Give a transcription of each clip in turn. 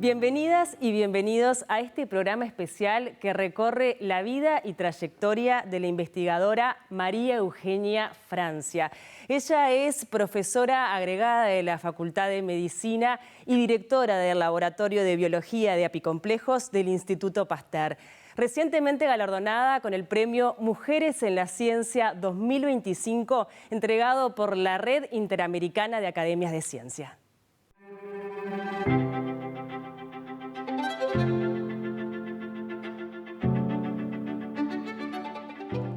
Bienvenidas y bienvenidos a este programa especial que recorre la vida y trayectoria de la investigadora María Eugenia Francia. Ella es profesora agregada de la Facultad de Medicina y directora del Laboratorio de Biología de Apicomplejos del Instituto Pasteur. Recientemente galardonada con el premio Mujeres en la Ciencia 2025, entregado por la Red Interamericana de Academias de Ciencia.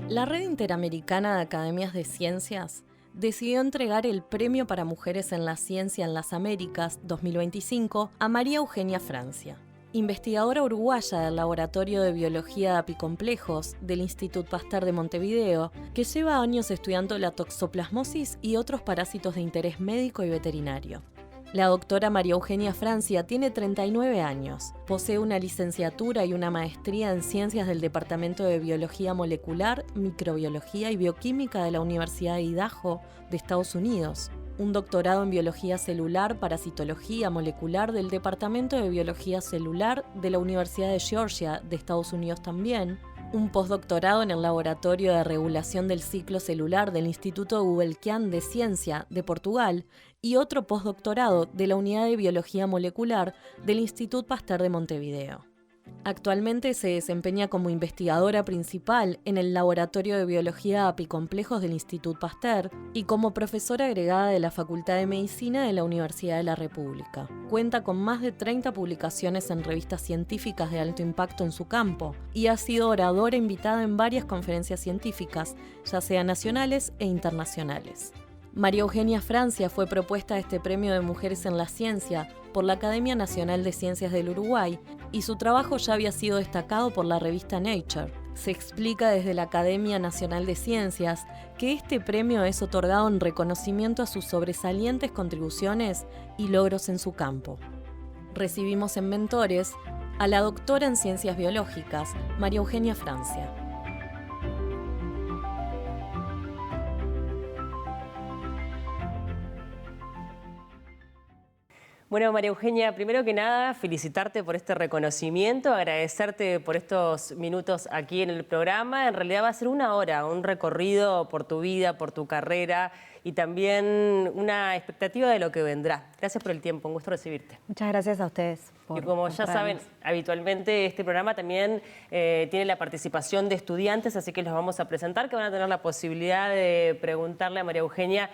La Red Interamericana de Academias de Ciencias decidió entregar el Premio para Mujeres en la Ciencia en las Américas 2025 a María Eugenia Francia, investigadora uruguaya del Laboratorio de Biología de Apicomplejos del Instituto Pasteur de Montevideo, que lleva años estudiando la toxoplasmosis y otros parásitos de interés médico y veterinario. La doctora María Eugenia Francia tiene 39 años, posee una licenciatura y una maestría en Ciencias del Departamento de Biología Molecular, Microbiología y Bioquímica de la Universidad de Idaho de Estados Unidos, un doctorado en Biología Celular, Parasitología Molecular del Departamento de Biología Celular de la Universidad de Georgia de Estados Unidos también, un postdoctorado en el Laboratorio de Regulación del Ciclo Celular del Instituto Gulbenkian de Ciencia de Portugal y otro postdoctorado de la Unidad de Biología Molecular del Instituto Pasteur de Montevideo. Actualmente se desempeña como investigadora principal en el Laboratorio de Biología de Apicomplejos del Instituto Pasteur y como profesora agregada de la Facultad de Medicina de la Universidad de la República. Cuenta con más de 30 publicaciones en revistas científicas de alto impacto en su campo y ha sido oradora invitada en varias conferencias científicas, ya sean nacionales e internacionales. María Eugenia Francia fue propuesta a este Premio de Mujeres en la Ciencia por la Academia Nacional de Ciencias del Uruguay y su trabajo ya había sido destacado por la revista Nature. Se explica desde la Academia Nacional de Ciencias que este premio es otorgado en reconocimiento a sus sobresalientes contribuciones y logros en su campo. Recibimos en mentores a la doctora en Ciencias Biológicas, María Eugenia Francia. Bueno, María Eugenia, primero que nada, felicitarte por este reconocimiento, agradecerte por estos minutos aquí en el programa. En realidad va a ser una hora, un recorrido por tu vida, por tu carrera y también una expectativa de lo que vendrá. Gracias por el tiempo, un gusto recibirte. Muchas gracias a ustedes. Y como ya saben, habitualmente este programa también tiene la participación de estudiantes, así que los vamos a presentar, que van a tener la posibilidad de preguntarle a María Eugenia,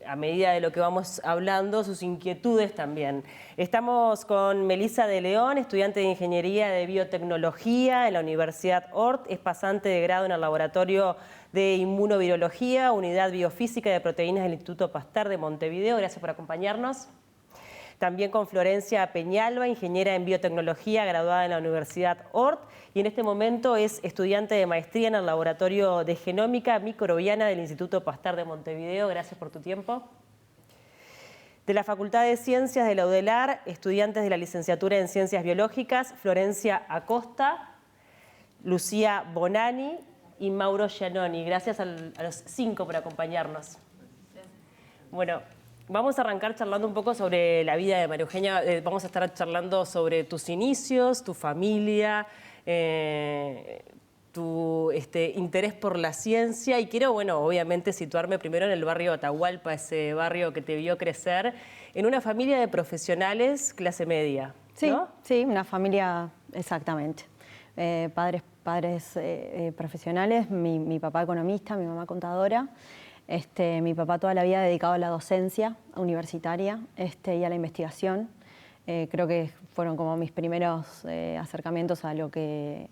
a medida de lo que vamos hablando, sus inquietudes también. Estamos con Melissa de León, estudiante de Ingeniería de Biotecnología en la Universidad Ort, es pasante de grado en el Laboratorio de Inmunovirología, Unidad Biofísica de Proteínas del Instituto Pasteur de Montevideo. Gracias por acompañarnos. También con Florencia Peñalba, ingeniera en biotecnología, graduada en la Universidad Ort, y en este momento es estudiante de maestría en el Laboratorio de Genómica Microbiana del Instituto Pasteur de Montevideo. Gracias por tu tiempo. De la Facultad de Ciencias de la UDELAR, estudiantes de la licenciatura en Ciencias Biológicas, Florencia Acosta, Lucía Bonani y Mauro Giannoni. Gracias a los 5 por acompañarnos. Bueno, vamos a arrancar charlando un poco sobre la vida de María Eugenia. Vamos a estar charlando sobre tus inicios, tu familia, tu interés por la ciencia. Y quiero, bueno, obviamente situarme primero en el barrio Atahualpa, ese barrio que te vio crecer, en una familia de profesionales clase media, ¿no? Sí, una familia, exactamente. Padres profesionales, mi papá economista, mi mamá contadora. Mi papá toda la vida dedicado a la docencia universitaria y a la investigación. Creo que fueron como mis primeros acercamientos a lo que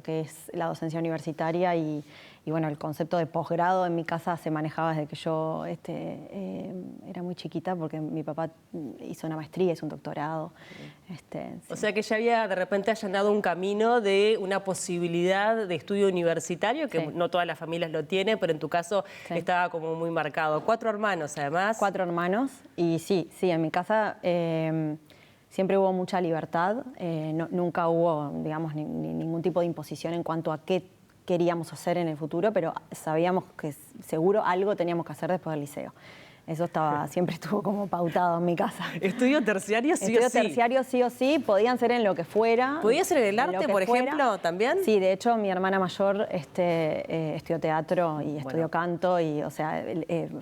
es la docencia universitaria y bueno, el concepto de posgrado en mi casa se manejaba desde que yo era muy chiquita, porque mi papá hizo una maestría, hizo un doctorado. Sí. O sea que ya había de repente allanado un camino de una posibilidad de estudio universitario, que sí, no todas las familias lo tienen, pero en tu caso sí, estaba como muy marcado. 4 hermanos además. 4 hermanos y sí, en mi casa siempre hubo mucha libertad, nunca hubo, digamos, ningún tipo de imposición en cuanto a qué queríamos hacer en el futuro, pero sabíamos que seguro algo teníamos que hacer después del liceo. Eso siempre estuvo como pautado en mi casa. ¿Estudio terciario sí o sí? Estudio terciario sí o sí, podían ser en lo que fuera. ¿Podía ser en el arte, por ejemplo, también? Sí, de hecho mi hermana mayor estudió teatro y estudió canto, y o sea,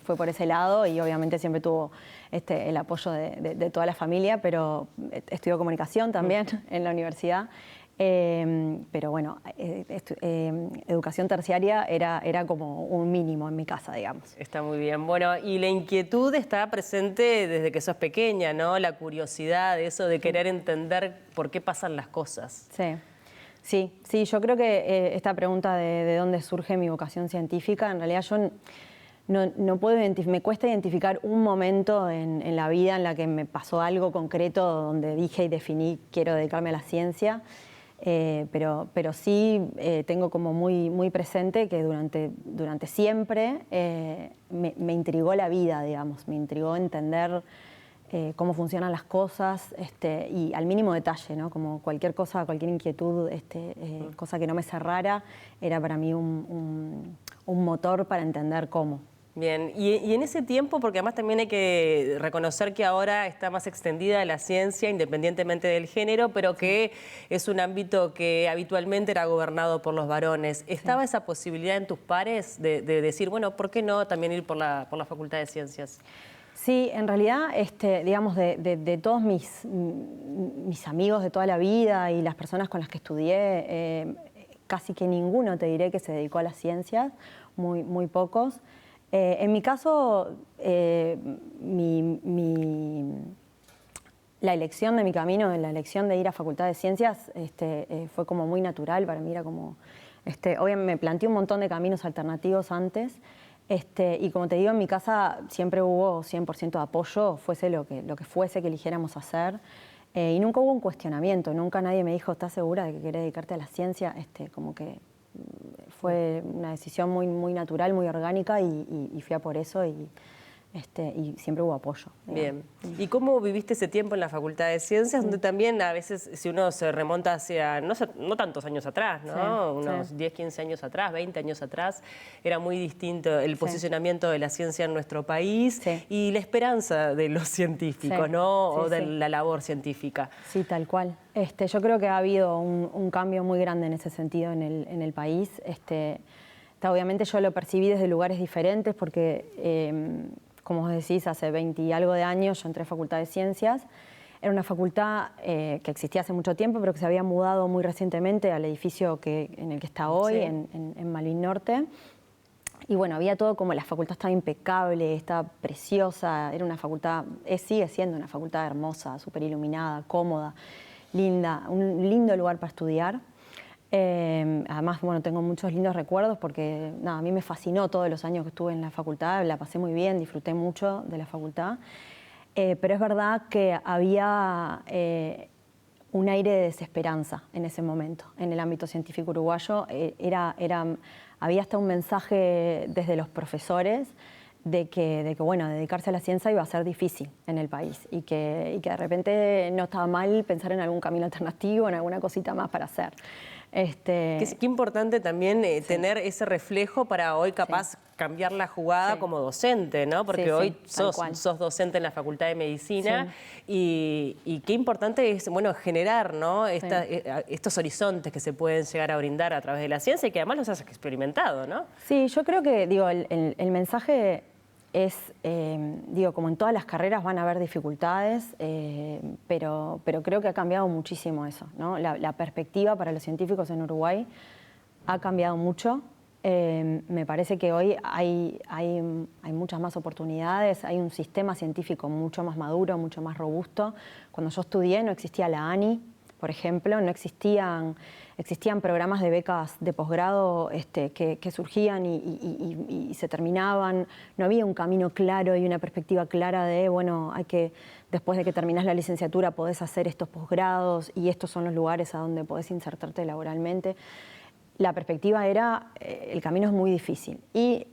fue por ese lado, y obviamente siempre tuvo el apoyo de toda la familia, pero estudió comunicación también en la universidad. Pero bueno, educación terciaria era como un mínimo en mi casa, digamos. Está muy bien. Bueno, y la inquietud está presente desde que sos pequeña, ¿no? La curiosidad, eso de querer entender por qué pasan las cosas. Sí, yo creo que esta pregunta de dónde surge mi vocación científica, en realidad yo no puedo me cuesta identificar un momento en la vida en la que me pasó algo concreto donde dije y definí quiero dedicarme a la ciencia. Pero sí tengo como muy presente que durante siempre me intrigó la vida, digamos, me intrigó entender cómo funcionan las cosas, y al mínimo detalle, ¿no? Como cualquier cosa, cualquier inquietud, cosa que no me cerrara, era para mí un motor para entender cómo. Bien, y en ese tiempo, porque además también hay que reconocer que ahora está más extendida la ciencia, independientemente del género, pero que es un ámbito que habitualmente era gobernado por los varones. ¿Estaba esa posibilidad en tus pares de decir, bueno, ¿por qué no también ir por la Facultad de Ciencias? Sí, en realidad, digamos, de todos mis amigos de toda la vida y las personas con las que estudié, casi que ninguno te diré que se dedicó a las ciencias, muy pocos. En mi caso, la elección de mi camino, la elección de ir a Facultad de Ciencias, fue como muy natural para mí. Era como, obviamente me planteé un montón de caminos alternativos antes, y como te digo, en mi casa siempre hubo 100% de apoyo, fuese lo que fuese que eligiéramos hacer, y nunca hubo un cuestionamiento, nunca nadie me dijo, ¿estás segura de que querés dedicarte a la ciencia? Como que fue una decisión muy natural, muy orgánica, y fui a por eso, y siempre hubo apoyo. Bien. ¿Y cómo viviste ese tiempo en la Facultad de Ciencias, donde también a veces, si uno se remonta hacia, no tantos años atrás, ¿no? Unos 10, 15 años atrás, 20 años atrás, era muy distinto el posicionamiento de la ciencia en nuestro país y la esperanza de los científicos, ¿no? O de la labor científica. Sí, tal cual. Yo creo que ha habido un cambio muy grande en ese sentido en el país. Obviamente yo lo percibí desde lugares diferentes porque, como vos decís, hace 20 y algo de años yo entré a Facultad de Ciencias. Era una facultad que existía hace mucho tiempo, pero que se había mudado muy recientemente al edificio en el que está hoy, en Malvin Norte. Y bueno, había todo como, la facultad estaba impecable, estaba preciosa, era una facultad, sigue siendo una facultad hermosa, súper iluminada, cómoda, linda, un lindo lugar para estudiar. Además, bueno, tengo muchos lindos recuerdos porque a mí me fascinó todos los años que estuve en la facultad, la pasé muy bien, disfruté mucho de la facultad, pero es verdad que había un aire de desesperanza en ese momento, en el ámbito científico uruguayo. Había hasta un mensaje desde los profesores de que bueno, dedicarse a la ciencia iba a ser difícil en el país y que de repente no estaba mal pensar en algún camino alternativo, en alguna cosita más para hacer. Qué importante también tener ese reflejo para hoy capaz cambiar la jugada como docente, ¿no? Porque hoy sos docente en la Facultad de Medicina y qué importante es, bueno, generar, ¿no? Estos horizontes que se pueden llegar a brindar a través de la ciencia y que además los has experimentado, ¿no? Sí, yo creo que, digo, el mensaje es, como en todas las carreras van a haber dificultades, pero creo que ha cambiado muchísimo eso, ¿no? La perspectiva para los científicos en Uruguay ha cambiado mucho. Me parece que hoy hay muchas más oportunidades, hay un sistema científico mucho más maduro, mucho más robusto. Cuando yo estudié no existía la ANI, por ejemplo, no existían programas de becas de posgrado que surgían y se terminaban. No había un camino claro y una perspectiva clara de, bueno, después de que terminás la licenciatura podés hacer estos posgrados y estos son los lugares a donde podés insertarte laboralmente. La perspectiva era, el camino es muy difícil y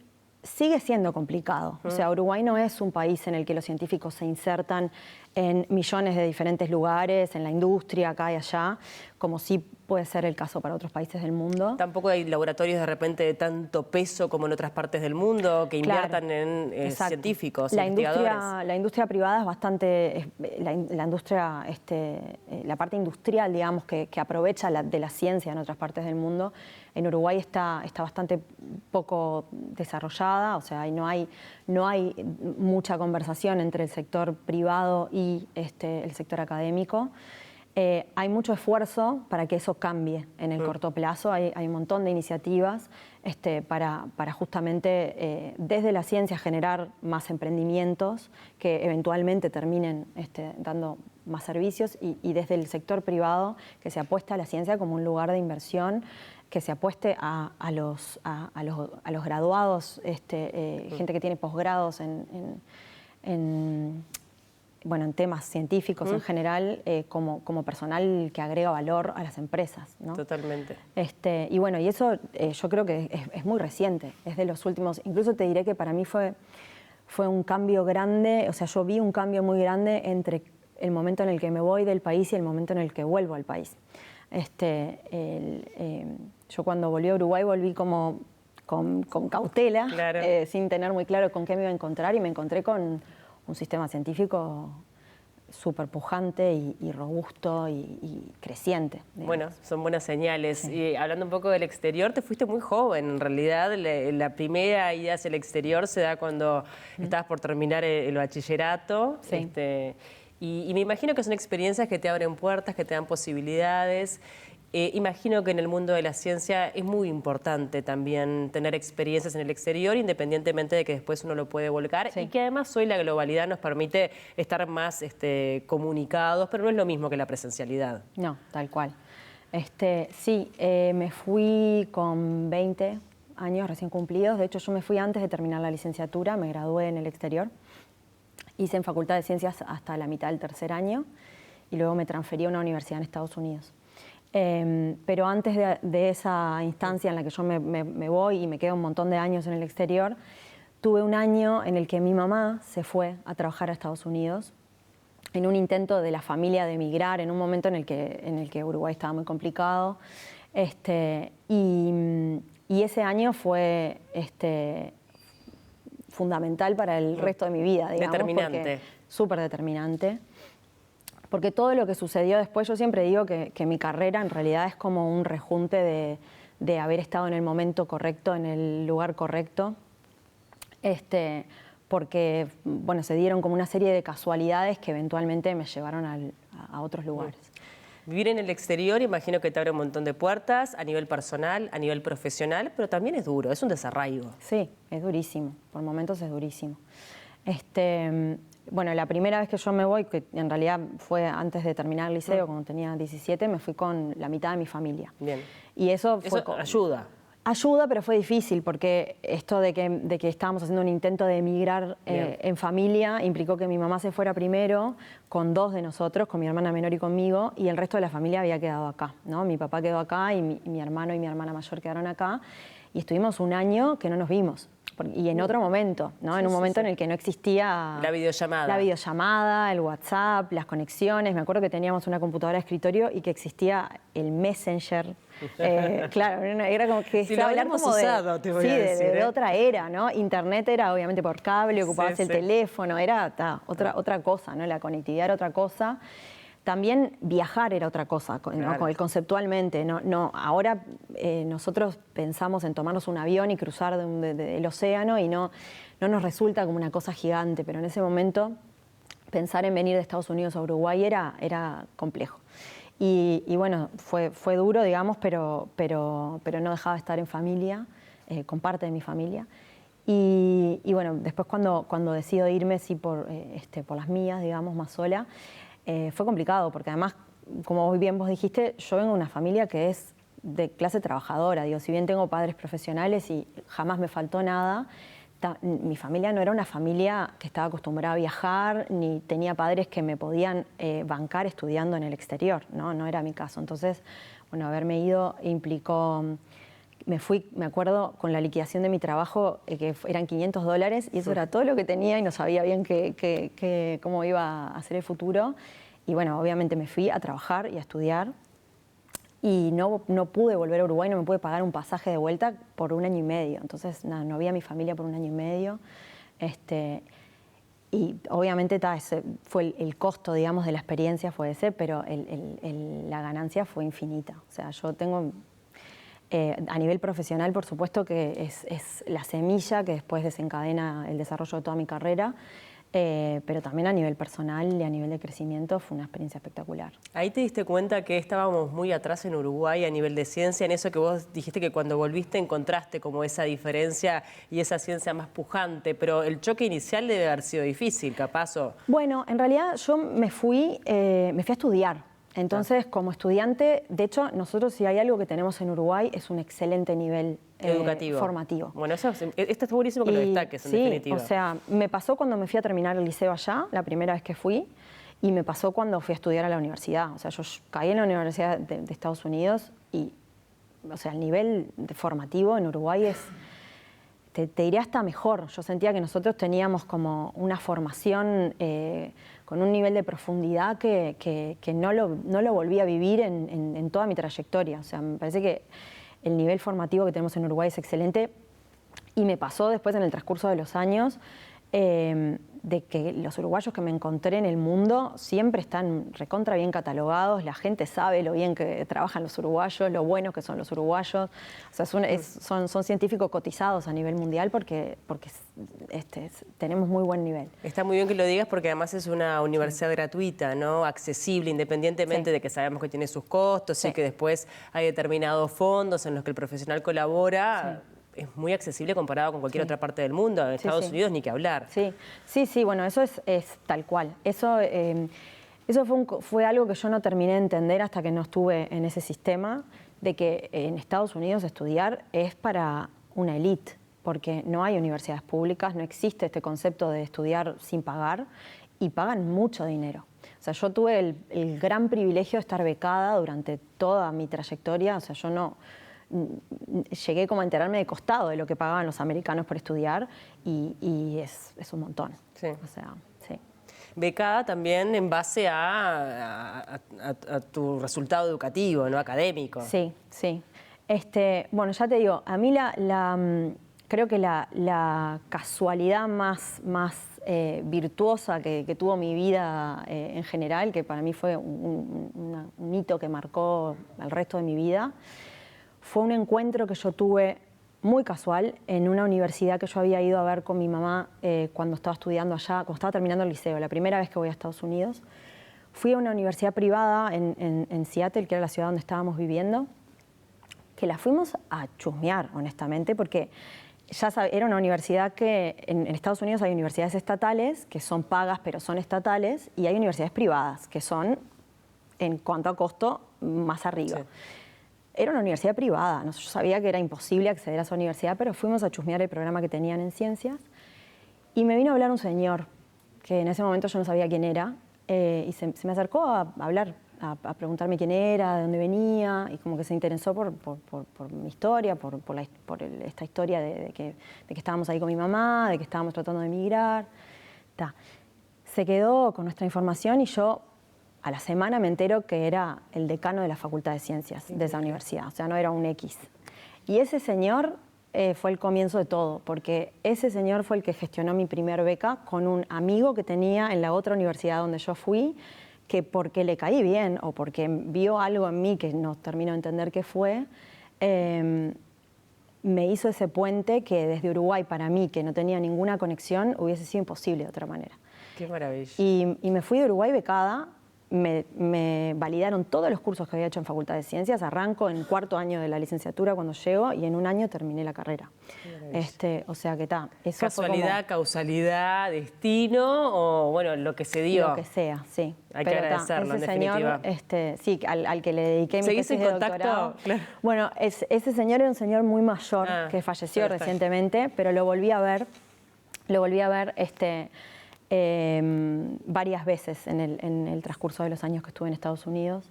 sigue siendo complicado. O sea, Uruguay no es un país en el que los científicos se insertan en millones de diferentes lugares, en la industria, acá y allá, como sí puede ser el caso para otros países del mundo. Tampoco hay laboratorios de repente de tanto peso como en otras partes del mundo que inviertan en científicos, investigadores. La industria privada es bastante, la industria, la parte industrial, digamos, que aprovecha de la ciencia en otras partes del mundo. En Uruguay está bastante poco desarrollada, o sea, no hay mucha conversación entre el sector privado y el sector académico. Hay mucho esfuerzo para que eso cambie en el corto plazo. Hay un montón de iniciativas para justamente desde la ciencia generar más emprendimientos que eventualmente terminen dando más servicios y desde el sector privado que se apuesta a la ciencia como un lugar de inversión, que se apueste a los graduados, gente que tiene posgrados en temas científicos en general, como personal que agrega valor a las empresas, ¿no? Totalmente. Y eso yo creo que es muy reciente, es de los últimos, incluso te diré que para mí fue un cambio grande, o sea, yo vi un cambio muy grande entre el momento en el que me voy del país y el momento en el que vuelvo al país. Yo cuando volví a Uruguay volví como con cautela, claro. Sin tener muy claro con qué me iba a encontrar, y me encontré con un sistema científico súper pujante y robusto y creciente, digamos. Bueno, son buenas señales. Sí. Y hablando un poco del exterior, te fuiste muy joven. En realidad, la primera ida hacia el exterior se da cuando estabas por terminar el bachillerato. Sí. Y me imagino que son experiencias que te abren puertas, que te dan posibilidades. Imagino que en el mundo de la ciencia es muy importante también tener experiencias en el exterior, independientemente de que después uno lo puede volcar. Sí. Y que además hoy la globalidad nos permite estar más comunicados, pero no es lo mismo que la presencialidad. No, tal cual. Sí, me fui con 20 años recién cumplidos. De hecho, yo me fui antes de terminar la licenciatura, me gradué en el exterior. Hice en Facultad de Ciencias hasta la mitad del tercer año y luego me transferí a una universidad en Estados Unidos. Pero antes de esa instancia en la que yo me voy y me quedo un montón de años en el exterior, tuve un año en el que mi mamá se fue a trabajar a Estados Unidos en un intento de la familia de emigrar, en un momento en el que Uruguay estaba muy complicado. Y ese año fue fundamental para el resto de mi vida, digamos. Determinante. Súper determinante. Porque todo lo que sucedió después, yo siempre digo que mi carrera en realidad es como un rejunte de haber estado en el momento correcto, en el lugar correcto. Porque se dieron como una serie de casualidades que eventualmente me llevaron a otros lugares. Vivir en el exterior, imagino que te abre un montón de puertas a nivel personal, a nivel profesional, pero también es duro, es un desarraigo. Sí, es durísimo, por momentos es durísimo. La primera vez que yo me voy, que en realidad fue antes de terminar el liceo, cuando tenía 17, me fui con la mitad de mi familia. Bien. Y eso ayuda. Ayuda, pero fue difícil, porque esto de que estábamos haciendo un intento de emigrar en familia implicó que mi mamá se fuera primero con 2 de nosotros, con mi hermana menor y conmigo, y el resto de la familia había quedado acá, ¿no? Mi papá quedó acá y mi hermano y mi hermana mayor quedaron acá, y estuvimos un año que no nos vimos. Y en otro momento, ¿no? En un momento en el que no existía la videollamada, el WhatsApp, las conexiones. Me acuerdo que teníamos una computadora de escritorio y que existía el Messenger. Claro, era como que si lo hablamos usado, te voy a decir, de otra era, ¿no? Internet era obviamente por cable, ocupabas el teléfono, era otra cosa, ¿no? La conectividad era otra cosa. También viajar era otra cosa, ¿no? Conceptualmente. Ahora nosotros pensamos en tomarnos un avión y cruzar el océano y no nos resulta como una cosa gigante, pero en ese momento pensar en venir de Estados Unidos a Uruguay era complejo. Y fue duro, digamos, pero no dejaba de estar en familia, con parte de mi familia. Y después cuando decido irme, sí, por las mías, digamos, más sola, fue complicado, porque además, como bien vos dijiste, yo vengo de una familia que es de clase trabajadora. Digo, si bien tengo padres profesionales y jamás me faltó nada, mi familia no era una familia que estaba acostumbrada a viajar, ni tenía padres que me podían bancar estudiando en el exterior, no era mi caso. Entonces, haberme ido implicó... Me fui, me acuerdo, con la liquidación de mi trabajo, que eran $500, y eso era todo lo que tenía y no sabía bien cómo iba a ser el futuro. Y obviamente me fui a trabajar y a estudiar. y no pude volver a Uruguay, no me pude pagar un pasaje de vuelta por 1 año y medio. Entonces, nada, no vi a mi familia por 1 año y medio. Y obviamente ese fue el costo, digamos, de la experiencia fue ese, pero la ganancia fue infinita. O sea, yo tengo, a nivel profesional, por supuesto que es la semilla que después desencadena el desarrollo de toda mi carrera, pero también a nivel personal y a nivel de crecimiento fue una experiencia espectacular. Ahí te diste cuenta que estábamos muy atrás en Uruguay a nivel de ciencia, en eso que vos dijiste que cuando volviste encontraste como esa diferencia y esa ciencia más pujante, pero el choque inicial debe haber sido difícil, capaz. Bueno, en realidad yo me fui a estudiar. Entonces, como estudiante, de hecho, nosotros si hay algo que tenemos en Uruguay es un excelente nivel educativo. Formativo. Bueno, esto está buenísimo que lo destaques, en definitiva. Sí, o sea, me pasó cuando me fui a terminar el liceo allá, la primera vez que fui, y me pasó cuando fui a estudiar a la universidad. O sea, yo caí en la Universidad de Estados Unidos y, o sea, el nivel formativo en Uruguay es, te diría hasta mejor. Yo sentía que nosotros teníamos como una formación con un nivel de profundidad que no lo volví a vivir en toda mi trayectoria. O sea, me parece que el nivel formativo que tenemos en Uruguay es excelente y me pasó después en el transcurso de los años de que los uruguayos que me encontré en el mundo siempre están recontra bien catalogados, la gente sabe lo bien que trabajan los uruguayos, lo buenos que son los uruguayos, o sea, son científicos cotizados a nivel mundial porque tenemos muy buen nivel. Está muy bien que lo digas porque además es una universidad gratuita, ¿no? Accesible, independientemente de que sabemos que tiene sus costos y que después hay determinados fondos en los que el profesional colabora. Es muy accesible comparado con cualquier otra parte del mundo. En Estados Unidos ni que hablar. Sí, bueno, eso es tal cual. Eso fue algo que yo no terminé de entender hasta que no estuve en ese sistema, de que en Estados Unidos estudiar es para una élite, porque no hay universidades públicas, no existe este concepto de estudiar sin pagar y pagan mucho dinero. O sea, yo tuve el gran privilegio de estar becada durante toda mi trayectoria, o sea, yo no llegué como a enterarme de costado de lo que pagaban los americanos por estudiar y es un montón. Sí. O sea, sí. Becada también en base a tu resultado educativo, no académico. Sí. Bueno, ya te digo, a mí creo que la casualidad más virtuosa que tuvo mi vida en general, que para mí fue un hito que marcó el resto de mi vida, fue un encuentro que yo tuve muy casual en una universidad que yo había ido a ver con mi mamá cuando estaba estudiando allá, cuando estaba terminando el liceo, la primera vez que voy a Estados Unidos. Fui a una universidad privada en Seattle, que era la ciudad donde estábamos viviendo, que la fuimos a chusmear, honestamente, porque era una universidad que en Estados Unidos hay universidades estatales que son pagas pero son estatales y hay universidades privadas que son, en cuanto a costo, más arriba. Sí. Era una universidad privada, yo sabía que era imposible acceder a esa universidad, pero fuimos a chusmear el programa que tenían en ciencias y me vino a hablar un señor que en ese momento yo no sabía quién era y se me acercó a hablar, a preguntarme quién era, de dónde venía y como que se interesó por mi historia, por esta historia de que estábamos ahí con mi mamá, de que estábamos tratando de emigrar. Se quedó con nuestra información y yo a la semana me entero que era el decano de la Facultad de Ciencias de esa universidad, o sea, no era un X. Y ese señor fue el comienzo de todo, porque ese señor fue el que gestionó mi primer beca con un amigo que tenía en la otra universidad donde yo fui, que porque le caí bien o porque vio algo en mí que no termino de entender qué fue, me hizo ese puente que desde Uruguay para mí, que no tenía ninguna conexión, hubiese sido imposible de otra manera. Qué maravilla. Y me fui de Uruguay becada. Me validaron todos los cursos que había hecho en Facultad de Ciencias. Arranco en 4º año de la licenciatura cuando llego y en 1 año terminé la carrera. O sea que ¿Casualidad, causalidad, destino o bueno, lo que se dio? Lo que sea, sí. Hay que agradecerlo, ese en definitiva. Señor, sí, al que le dediqué mi tesis de doctorado. Claro. Bueno, ese señor era un señor muy mayor que falleció recientemente, pero lo volví a ver. Varias veces en el transcurso de los años que estuve en Estados Unidos.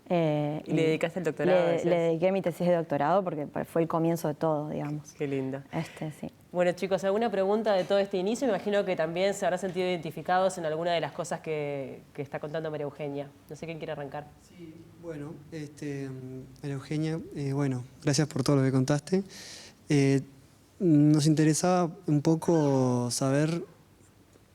¿Y le dedicaste el doctorado? Le dediqué mi tesis de doctorado porque fue el comienzo de todo, digamos. Qué lindo. Sí. Bueno, chicos, ¿alguna pregunta de todo este inicio? Me imagino que también se habrán sentido identificados en alguna de las cosas que está contando María Eugenia. No sé quién quiere arrancar. Sí, bueno. Bueno, María Eugenia, bueno, gracias por todo lo que contaste. Nos interesaba un poco saber,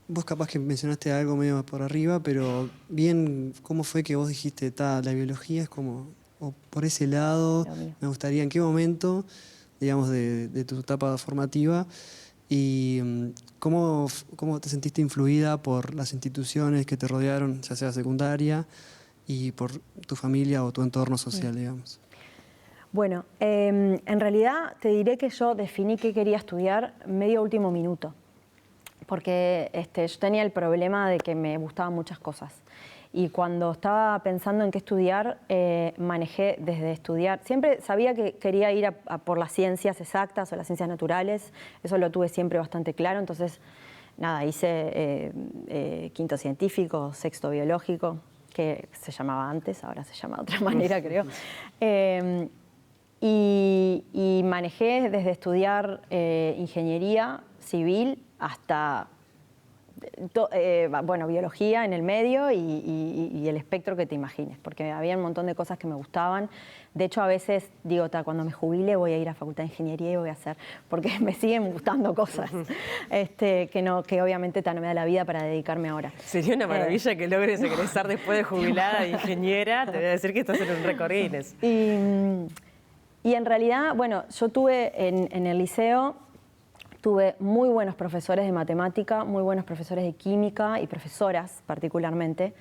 vos capaz que mencionaste algo medio por arriba, pero bien, ¿cómo fue que vos dijiste, la biología es como, o por ese lado, me gustaría, en qué momento, digamos, de tu etapa formativa, y cómo te sentiste influida por las instituciones que te rodearon, ya sea secundaria, y por tu familia o tu entorno social, digamos? Bueno, en realidad te diré que yo definí qué quería estudiar medio último minuto, porque yo tenía el problema de que me gustaban muchas cosas. Y cuando estaba pensando en qué estudiar, manejé desde estudiar. Siempre sabía que quería ir a por las ciencias exactas o las ciencias naturales, eso lo tuve siempre bastante claro, entonces nada, hice quinto científico, sexto biológico, que se llamaba antes, ahora se llama de otra manera, creo. Y manejé desde estudiar ingeniería civil hasta bueno, biología en el medio y el espectro que te imagines, porque había un montón de cosas que me gustaban. De hecho, a veces digo, cuando me jubile voy a ir a Facultad de Ingeniería y voy a hacer, porque me siguen gustando cosas que obviamente no me da la vida para dedicarme ahora. Sería una maravilla que logres egresar después de jubilada de ingeniera. Te voy a decir que estás en un récord Guinness. Y en realidad, bueno, yo tuve en el liceo, tuve muy buenos profesores de matemática, muy buenos profesores de química y profesoras particularmente,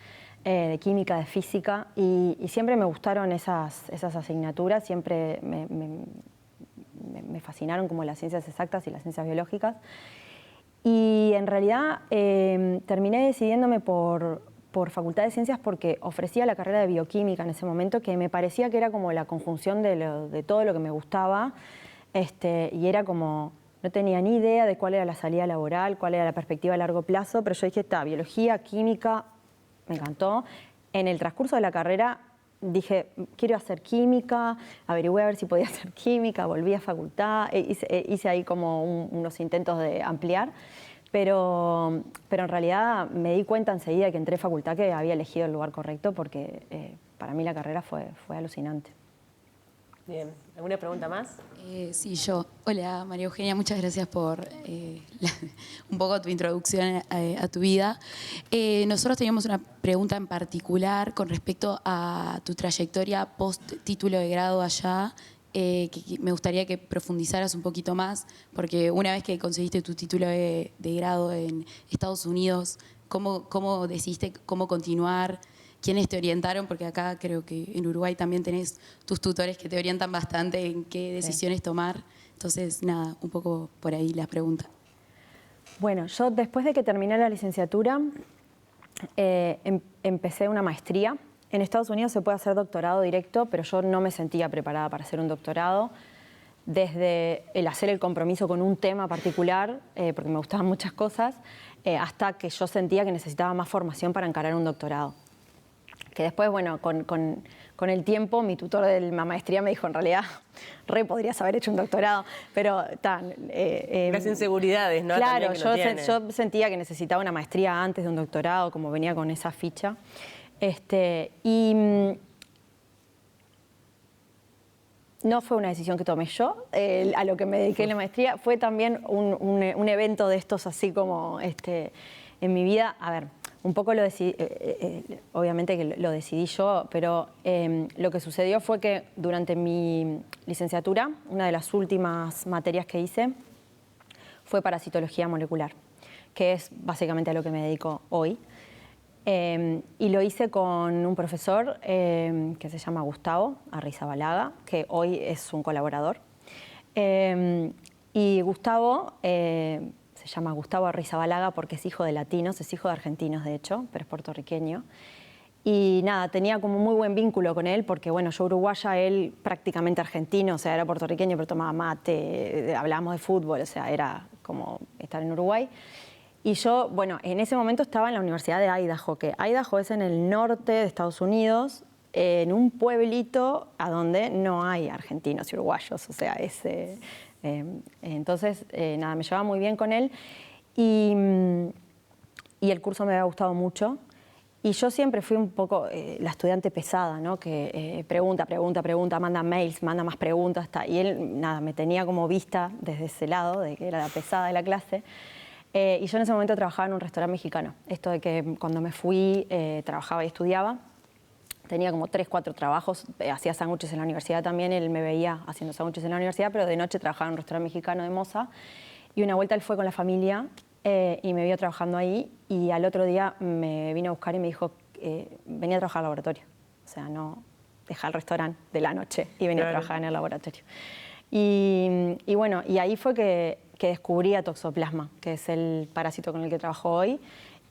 de química, de física, y siempre me gustaron esas asignaturas, siempre me fascinaron como las ciencias exactas y las ciencias biológicas. Y en realidad terminé decidiéndome por Facultad de Ciencias porque ofrecía la carrera de bioquímica en ese momento, que me parecía que era como la conjunción de todo lo que me gustaba, y era como... No tenía ni idea de cuál era la salida laboral, cuál era la perspectiva a largo plazo, pero yo dije, biología, química, me encantó. En el transcurso de la carrera dije, quiero hacer química, averigüé a ver si podía hacer química, volví a facultad, hice ahí como unos intentos de ampliar, pero en realidad me di cuenta enseguida que entré a facultad que había elegido el lugar correcto porque para mí la carrera fue alucinante. Bien, ¿alguna pregunta más? Sí, yo. Hola, María Eugenia, muchas gracias por un poco tu introducción a tu vida. Nosotros teníamos una pregunta en particular con respecto a tu trayectoria post-título de grado allá, que me gustaría que profundizaras un poquito más, porque una vez que conseguiste tu título de grado en Estados Unidos, ¿cómo decidiste cómo continuar? ¿Quiénes te orientaron? Porque acá creo que en Uruguay también tenés tus tutores que te orientan bastante en qué decisiones tomar. Entonces, nada, un poco por ahí la pregunta. Bueno, yo después de que terminé la licenciatura, empecé una maestría. En Estados Unidos se puede hacer doctorado directo, pero yo no me sentía preparada para hacer un doctorado. Desde el hacer el compromiso con un tema particular, porque me gustaban muchas cosas, hasta que yo sentía que necesitaba más formación para encarar un doctorado. Que después, bueno, con el tiempo, mi tutor de la maestría me dijo, en realidad, podrías haber hecho un doctorado, pero... Las inseguridades, ¿no? Claro, yo sentía que necesitaba una maestría antes de un doctorado, como venía con esa ficha. No fue una decisión que tomé yo, a lo que me dediqué en la maestría, fue también un evento de estos así como en mi vida. A ver, un poco lo decidí, obviamente que lo decidí yo, pero lo que sucedió fue que durante mi licenciatura, una de las últimas materias que hice fue parasitología molecular, que es básicamente a lo que me dedico hoy. Y lo hice con un profesor que se llama Gustavo Arrizabalaga, que hoy es un colaborador. Y Gustavo se llama Gustavo Arrizabalaga porque es hijo de latinos, es hijo de argentinos de hecho, pero es puertorriqueño. Y nada, tenía como muy buen vínculo con él porque, bueno, yo uruguaya, él prácticamente argentino, o sea, era puertorriqueño, pero tomaba mate, hablábamos de fútbol, o sea, era como estar en Uruguay. Y yo, bueno, en ese momento estaba en la Universidad de Idaho, que Idaho es en el norte de Estados Unidos, en un pueblito a donde no hay argentinos y uruguayos, o sea, entonces, nada, me llevaba muy bien con él y el curso me había gustado mucho Y yo siempre fui un poco la estudiante pesada, ¿no? Que pregunta, manda mails, manda más preguntas. Y él, nada, me tenía como vista desde ese lado, de que era la pesada de la clase. Y yo en ese momento trabajaba en un restaurante mexicano. Esto de que cuando me fui trabajaba y estudiaba. Tenía como 3, 4 trabajos. Hacía sándwiches en la universidad también. Él me veía haciendo sándwiches en la universidad, pero de noche trabajaba en un restaurante mexicano de Moza. Y una vuelta él fue con la familia y me vio trabajando ahí. Y al otro día me vino a buscar y me dijo, venía a trabajar al laboratorio. O sea, no dejar el restaurante de la noche y venía a trabajar en el laboratorio. Y bueno, y ahí fue que descubrí a Toxoplasma, que es el parásito con el que trabajo hoy.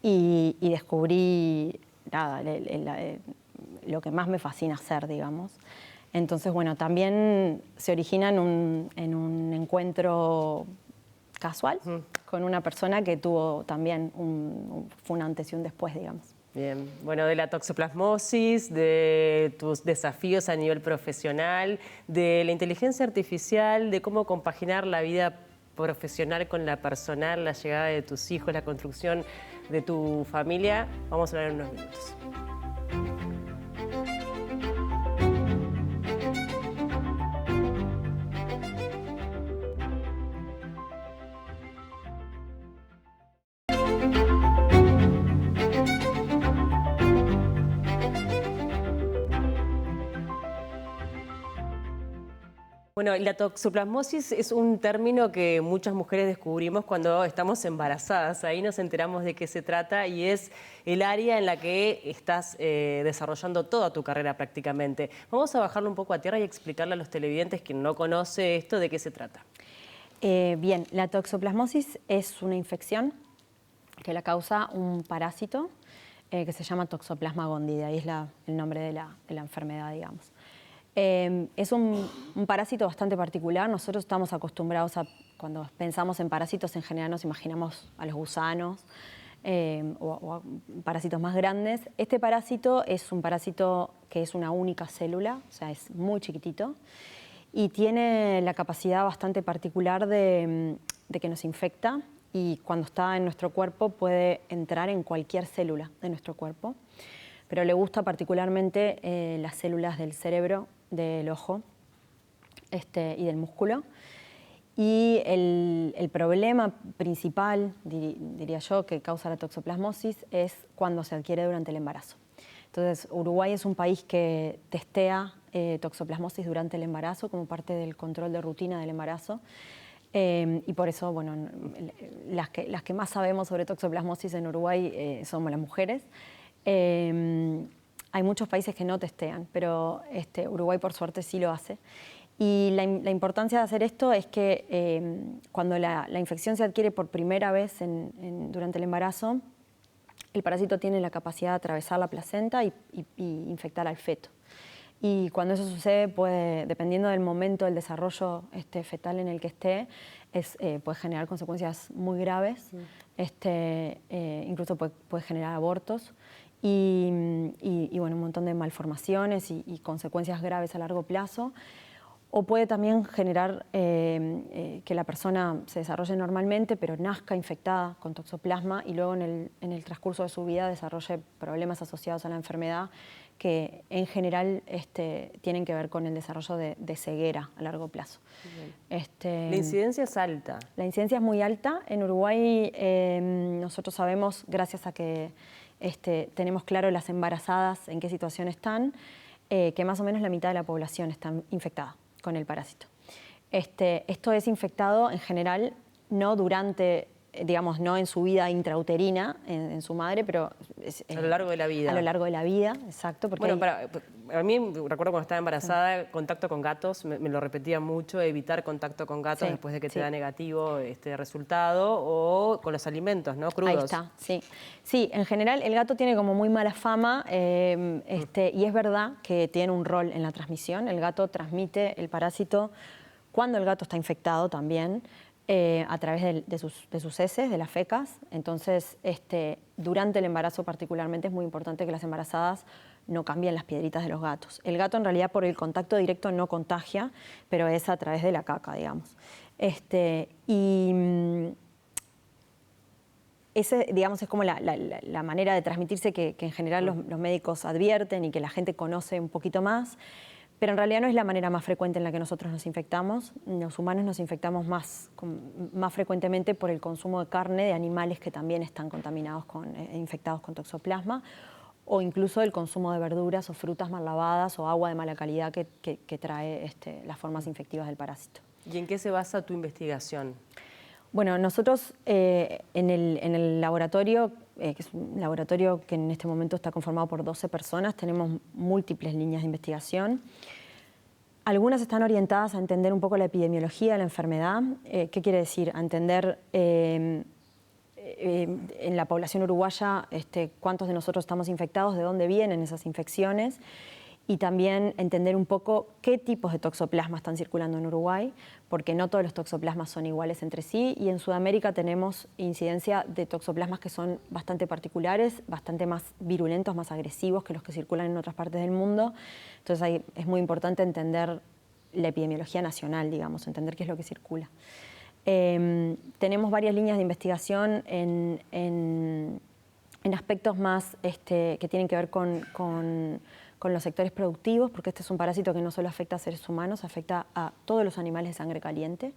Y descubrí, nada, lo que más me fascina hacer, digamos. Entonces, bueno, también se origina en un encuentro casual con una persona que tuvo también fue un antes y un después, digamos. Bien, bueno, de la toxoplasmosis, de tus desafíos a nivel profesional, de la inteligencia artificial, de cómo compaginar la vida profesional con la personal, la llegada de tus hijos, la construcción de tu familia, vamos a hablar en unos minutos. Bueno, la toxoplasmosis es un término que muchas mujeres descubrimos cuando estamos embarazadas. Ahí nos enteramos de qué se trata y es el área en la que estás desarrollando toda tu carrera prácticamente. Vamos a bajarlo un poco a tierra y explicarle a los televidentes, quien no conoce esto, de qué se trata. Bien, la toxoplasmosis es una infección que la causa un parásito que se llama Toxoplasma gondii, de ahí es el nombre de la enfermedad, digamos. Es un parásito bastante particular. Nosotros estamos acostumbrados cuando pensamos en parásitos, en general nos imaginamos a los gusanos o a parásitos más grandes. Este parásito es un parásito que es una única célula, o sea, es muy chiquitito y tiene la capacidad bastante particular de que nos infecta y cuando está en nuestro cuerpo puede entrar en cualquier célula de nuestro cuerpo, pero le gusta particularmente las células del cerebro, del ojo y del músculo. Y el problema principal, diría yo, que causa la toxoplasmosis es cuando se adquiere durante el embarazo. Entonces, Uruguay es un país que testea toxoplasmosis durante el embarazo como parte del control de rutina del embarazo. Y por eso, bueno, las que más sabemos sobre toxoplasmosis en Uruguay somos las mujeres. Hay muchos países que no testean, pero Uruguay por suerte sí lo hace. Y la importancia de hacer esto es que cuando la infección se adquiere por primera vez durante el embarazo, el parásito tiene la capacidad de atravesar la placenta y infectar al feto. Y cuando eso sucede, dependiendo del momento del desarrollo fetal en el que esté, puede generar consecuencias muy graves, incluso puede generar abortos. Y bueno, un montón de malformaciones y consecuencias graves a largo plazo. O puede también generar que la persona se desarrolle normalmente, pero nazca infectada con toxoplasma y luego en el transcurso de su vida desarrolle problemas asociados a la enfermedad que en general tienen que ver con el desarrollo de ceguera a largo plazo. La incidencia es alta. La incidencia es muy alta. En Uruguay nosotros sabemos, gracias a que tenemos claro las embarazadas en qué situación están, que más o menos la mitad de la población está infectada con el parásito. Esto es infectado en general no durante, digamos, no en su vida intrauterina, en su madre, pero a lo largo de la vida. A lo largo de la vida, exacto. Porque bueno, a mí, recuerdo cuando estaba embarazada, contacto con gatos, me lo repetía mucho, evitar contacto con gatos después de que te da negativo resultado, o con los alimentos, ¿no? Crudos. Ahí está, sí. Sí, en general el gato tiene como muy mala fama y es verdad que tiene un rol en la transmisión. El gato transmite el parásito cuando el gato está infectado también, a través de sus heces, de las fecas. Entonces, durante el embarazo particularmente es muy importante que las embarazadas no cambien las piedritas de los gatos. El gato en realidad por el contacto directo no contagia, pero es a través de la caca, digamos. ese, digamos, es como la manera de transmitirse que en general los médicos advierten y que la gente conoce un poquito más, pero en realidad no es la manera más frecuente en la que nosotros nos infectamos. Los humanos nos infectamos más frecuentemente por el consumo de carne de animales que también están contaminados infectados con toxoplasma, o incluso el consumo de verduras o frutas mal lavadas o agua de mala calidad que trae las formas infectivas del parásito. ¿Y en qué se basa tu investigación? Bueno, nosotros en el laboratorio, que es un laboratorio que en este momento está conformado por 12 personas, tenemos múltiples líneas de investigación. Algunas están orientadas a entender un poco la epidemiología de la enfermedad. ¿Qué quiere decir? A entender en la población uruguaya cuántos de nosotros estamos infectados, de dónde vienen esas infecciones, y también entender un poco qué tipos de toxoplasma están circulando en Uruguay, porque no todos los toxoplasmas son iguales entre sí, y en Sudamérica tenemos incidencia de toxoplasmas que son bastante particulares, bastante más virulentos, más agresivos que los que circulan en otras partes del mundo. Entonces ahí es muy importante entender la epidemiología nacional, digamos, entender qué es lo que circula. Tenemos varias líneas de investigación en aspectos más que tienen que ver con los sectores productivos, porque este es un parásito que no solo afecta a seres humanos, afecta a todos los animales de sangre caliente.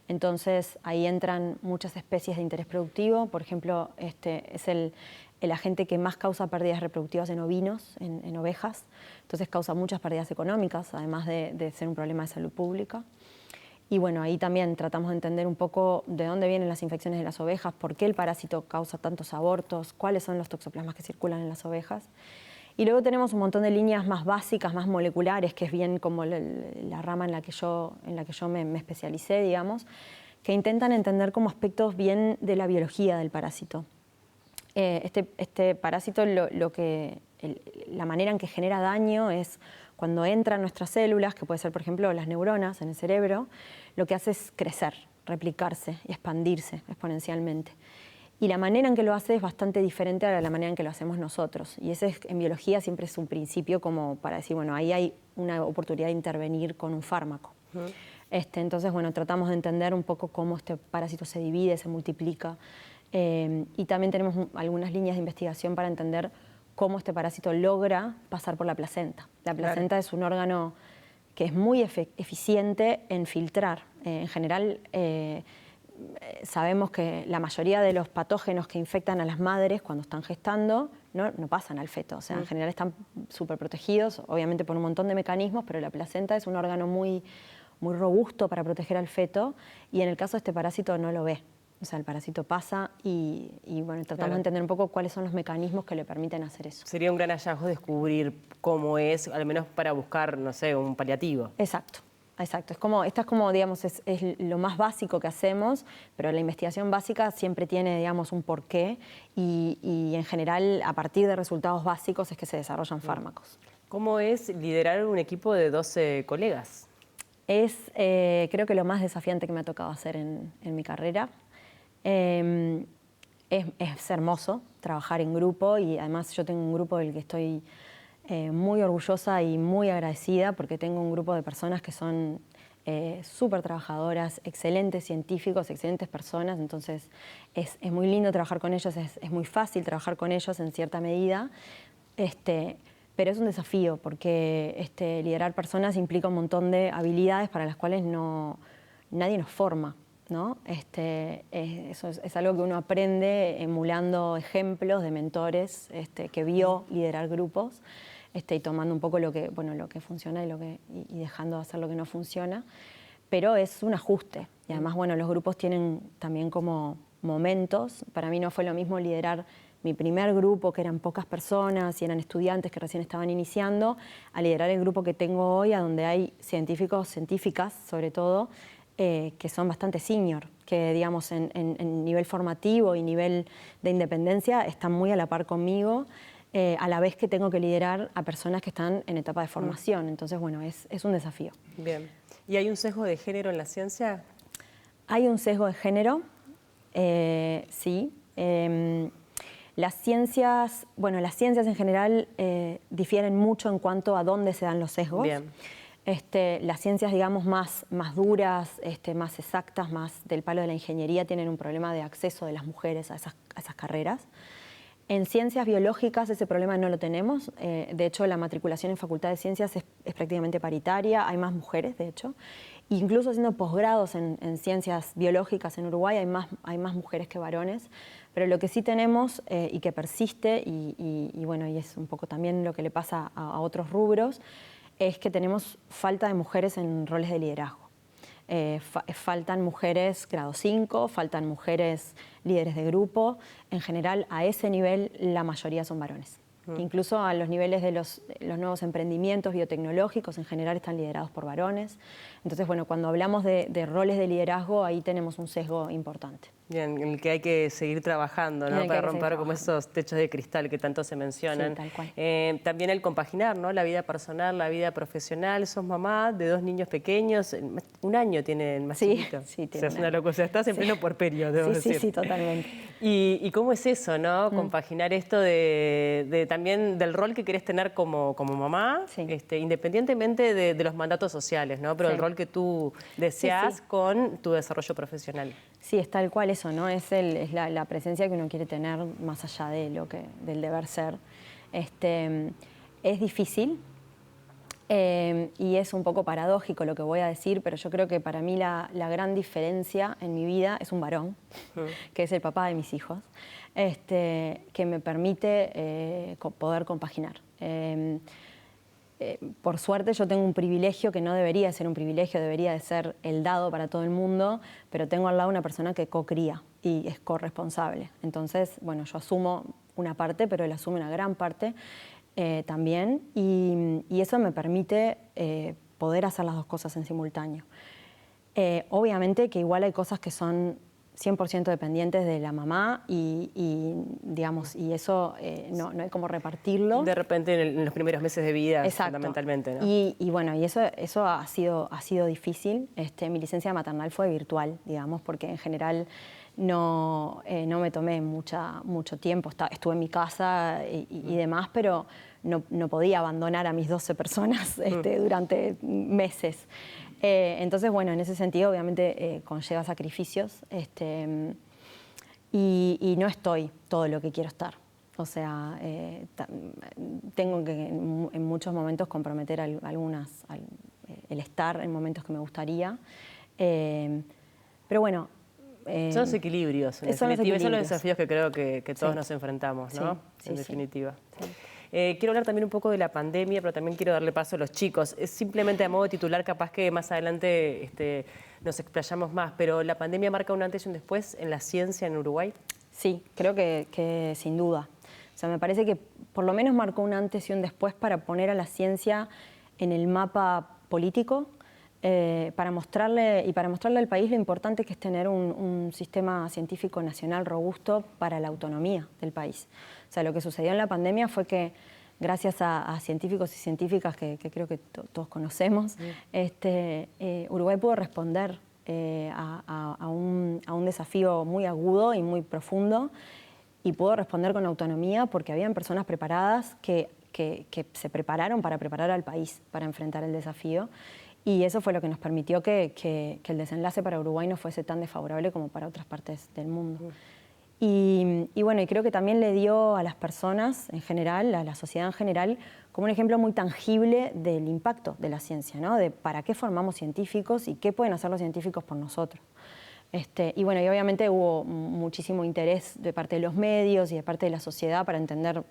Entonces ahí entran muchas especies de interés productivo. Por ejemplo, es el agente que más causa pérdidas reproductivas en ovinos, en ovejas. Entonces causa muchas pérdidas económicas, además de ser un problema de salud pública. Y bueno, ahí también tratamos de entender un poco de dónde vienen las infecciones de las ovejas, por qué el parásito causa tantos abortos, cuáles son los toxoplasmas que circulan en las ovejas. Y luego tenemos un montón de líneas más básicas, más moleculares, que es bien como la rama en la que yo me especialicé, digamos, que intentan entender como aspectos bien de la biología del parásito. Este parásito, la manera en que genera daño es cuando entra en nuestras células, que puede ser, por ejemplo, las neuronas en el cerebro, lo que hace es crecer, replicarse y expandirse exponencialmente. Y la manera en que lo hace es bastante diferente a la manera en que lo hacemos nosotros. Y ese en biología siempre es un principio como para decir, bueno, ahí hay una oportunidad de intervenir con un fármaco. Entonces, bueno, tratamos de entender un poco cómo este parásito se divide, se multiplica. Y también tenemos algunas líneas de investigación para entender cómo este parásito logra pasar por la placenta. La placenta es un órgano que es muy eficiente en filtrar. En general, sabemos que la mayoría de los patógenos que infectan a las madres cuando están gestando no pasan al feto. O sea, en general están súper protegidos, obviamente por un montón de mecanismos, pero la placenta es un órgano muy, muy robusto para proteger al feto, y en el caso de este parásito no lo ve. O sea, el parásito pasa y bueno, tratamos de entender un poco cuáles son los mecanismos que le permiten hacer eso. Sería un gran hallazgo descubrir cómo es, al menos para buscar, no sé, un paliativo. Exacto. Exacto, esta es como, digamos, es lo más básico que hacemos, pero la investigación básica siempre tiene, digamos, un porqué y en general a partir de resultados básicos es que se desarrollan fármacos. ¿Cómo es liderar un equipo de 12 colegas? Es, creo que lo más desafiante que me ha tocado hacer en mi carrera. Es hermoso trabajar en grupo, y además yo tengo un grupo del que estoy muy orgullosa y muy agradecida, porque tengo un grupo de personas que son súper trabajadoras, excelentes científicos, excelentes personas. Entonces es muy lindo trabajar con ellos, es muy fácil trabajar con ellos en cierta medida, pero es un desafío porque liderar personas implica un montón de habilidades para las cuales nadie nos forma, ¿no? Eso es algo que uno aprende emulando ejemplos de mentores que vio liderar grupos, y tomando un poco lo que funciona y dejando de hacer lo que no funciona. Pero es un ajuste. Y además, bueno, los grupos tienen también como momentos. Para mí no fue lo mismo liderar mi primer grupo, que eran pocas personas y eran estudiantes que recién estaban iniciando, a liderar el grupo que tengo hoy, a donde hay científicos, científicas sobre todo, que son bastante senior, que digamos en nivel formativo y nivel de independencia están muy a la par conmigo, a la vez que tengo que liderar a personas que están en etapa de formación. Entonces, bueno, es un desafío. Bien. ¿Y hay un sesgo de género en la ciencia? Hay un sesgo de género, sí. Las ciencias en general difieren mucho en cuanto a dónde se dan los sesgos. Bien. Las ciencias, digamos, más duras, más exactas, más del palo de la ingeniería, tienen un problema de acceso de las mujeres a esas carreras. En ciencias biológicas ese problema no lo tenemos. De hecho, la matriculación en Facultad de Ciencias es prácticamente paritaria, hay más mujeres, de hecho. Incluso haciendo posgrados en ciencias biológicas en Uruguay hay más mujeres que varones. Pero lo que sí tenemos y que persiste, y bueno, y es un poco también lo que le pasa a otros rubros, es que tenemos falta de mujeres en roles de liderazgo. Faltan mujeres grado 5, faltan mujeres líderes de grupo. En general, a ese nivel, la mayoría son varones. Incluso a los niveles de los nuevos emprendimientos biotecnológicos, en general están liderados por varones. Entonces, bueno, cuando hablamos de roles de liderazgo, ahí tenemos un sesgo importante. Bien, en el que hay que seguir trabajando, ¿no? Para romper como esos techos de cristal que tanto se mencionan. Sí, tal cual. También el compaginar, ¿no? La vida personal, la vida profesional. Sos mamá de 2 niños pequeños, 1 año tiene el más chiquito. Sí, o sea, es una locura. O sea, estás en pleno puerperio, debo decir. Sí, totalmente. ¿Y cómo es eso, no? Compaginar esto también del rol que querés tener como mamá, independientemente de los mandatos sociales, ¿no? Pero el rol que tú deseas con tu desarrollo profesional. Sí, es tal cual eso, ¿no? Es la presencia que uno quiere tener más allá del deber ser. Es difícil y es un poco paradójico lo que voy a decir, pero yo creo que para mí la gran diferencia en mi vida es un varón, que es el papá de mis hijos, que me permite poder compaginar. Por suerte yo tengo un privilegio que no debería ser un privilegio, debería de ser el dado para todo el mundo, pero tengo al lado una persona que co-cría y es corresponsable. Entonces, bueno, yo asumo una parte, pero él asume una gran parte también, y eso me permite poder hacer las dos cosas en simultáneo. Obviamente que igual hay cosas que son 100% dependientes de la mamá digamos, y eso no hay como repartirlo. De repente en los primeros meses de vida, exacto, fundamentalmente, ¿no? Y bueno, y eso ha sido difícil. Mi licencia maternal fue virtual, digamos, porque en general no me tomé mucho tiempo. Estuve en mi casa y demás, pero no podía abandonar a mis 12 personas durante meses. Entonces, bueno, en ese sentido obviamente conlleva sacrificios y no estoy todo lo que quiero estar. O sea, tengo que en muchos momentos comprometer el estar en momentos que me gustaría. Pero bueno... son los equilibrios, en definitiva. Son los desafíos que creo que todos nos enfrentamos, ¿no? Sí, en definitiva. Sí. Quiero hablar también un poco de la pandemia, pero también quiero darle paso a los chicos. Es simplemente a modo de titular, capaz que más adelante nos explayamos más, pero ¿la pandemia marca un antes y un después en la ciencia en Uruguay? Sí, creo que sin duda. O sea, me parece que por lo menos marcó un antes y un después para poner a la ciencia en el mapa político, para mostrarle al país lo importante que es tener un sistema científico nacional robusto para la autonomía del país. O sea, lo que sucedió en la pandemia fue que gracias a científicos y científicas que creo que todos conocemos, Uruguay pudo responder a un desafío muy agudo y muy profundo, y pudo responder con autonomía porque habían personas preparadas que se prepararon para preparar al país para enfrentar el desafío. Y eso fue lo que nos permitió que el desenlace para Uruguay no fuese tan desfavorable como para otras partes del mundo. Y bueno, y creo que también le dio a las personas en general, a la sociedad en general, como un ejemplo muy tangible del impacto de la ciencia, ¿no? De para qué formamos científicos y qué pueden hacer los científicos por nosotros. Y bueno, y obviamente hubo muchísimo interés de parte de los medios y de parte de la sociedad para entender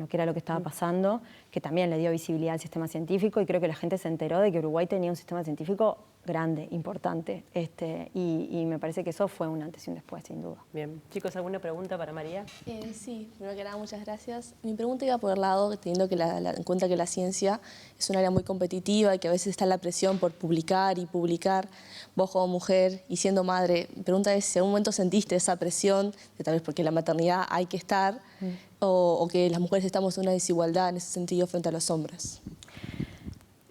qué era lo que estaba pasando, que también le dio visibilidad al sistema científico, y creo que la gente se enteró de que Uruguay tenía un sistema científico grande, importante, y me parece que eso fue un antes y un después, sin duda. Bien. Chicos, ¿alguna pregunta para María? Sí, primero que nada, muchas gracias. Mi pregunta iba por el lado, teniendo en cuenta que la ciencia es un área muy competitiva y que a veces está la presión por publicar y publicar. Vos como mujer y siendo madre, mi pregunta es si en algún momento sentiste esa presión, de tal vez porque en la maternidad hay que estar, o que las mujeres estamos en una desigualdad en ese sentido frente a los hombres.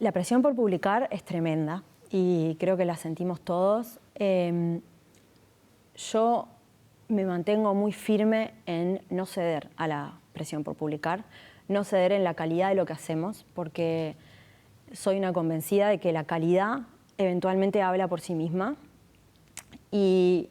La presión por publicar es tremenda y creo que la sentimos todos. Yo me mantengo muy firme en no ceder a la presión por publicar, no ceder en la calidad de lo que hacemos, porque soy una convencida de que la calidad eventualmente habla por sí misma y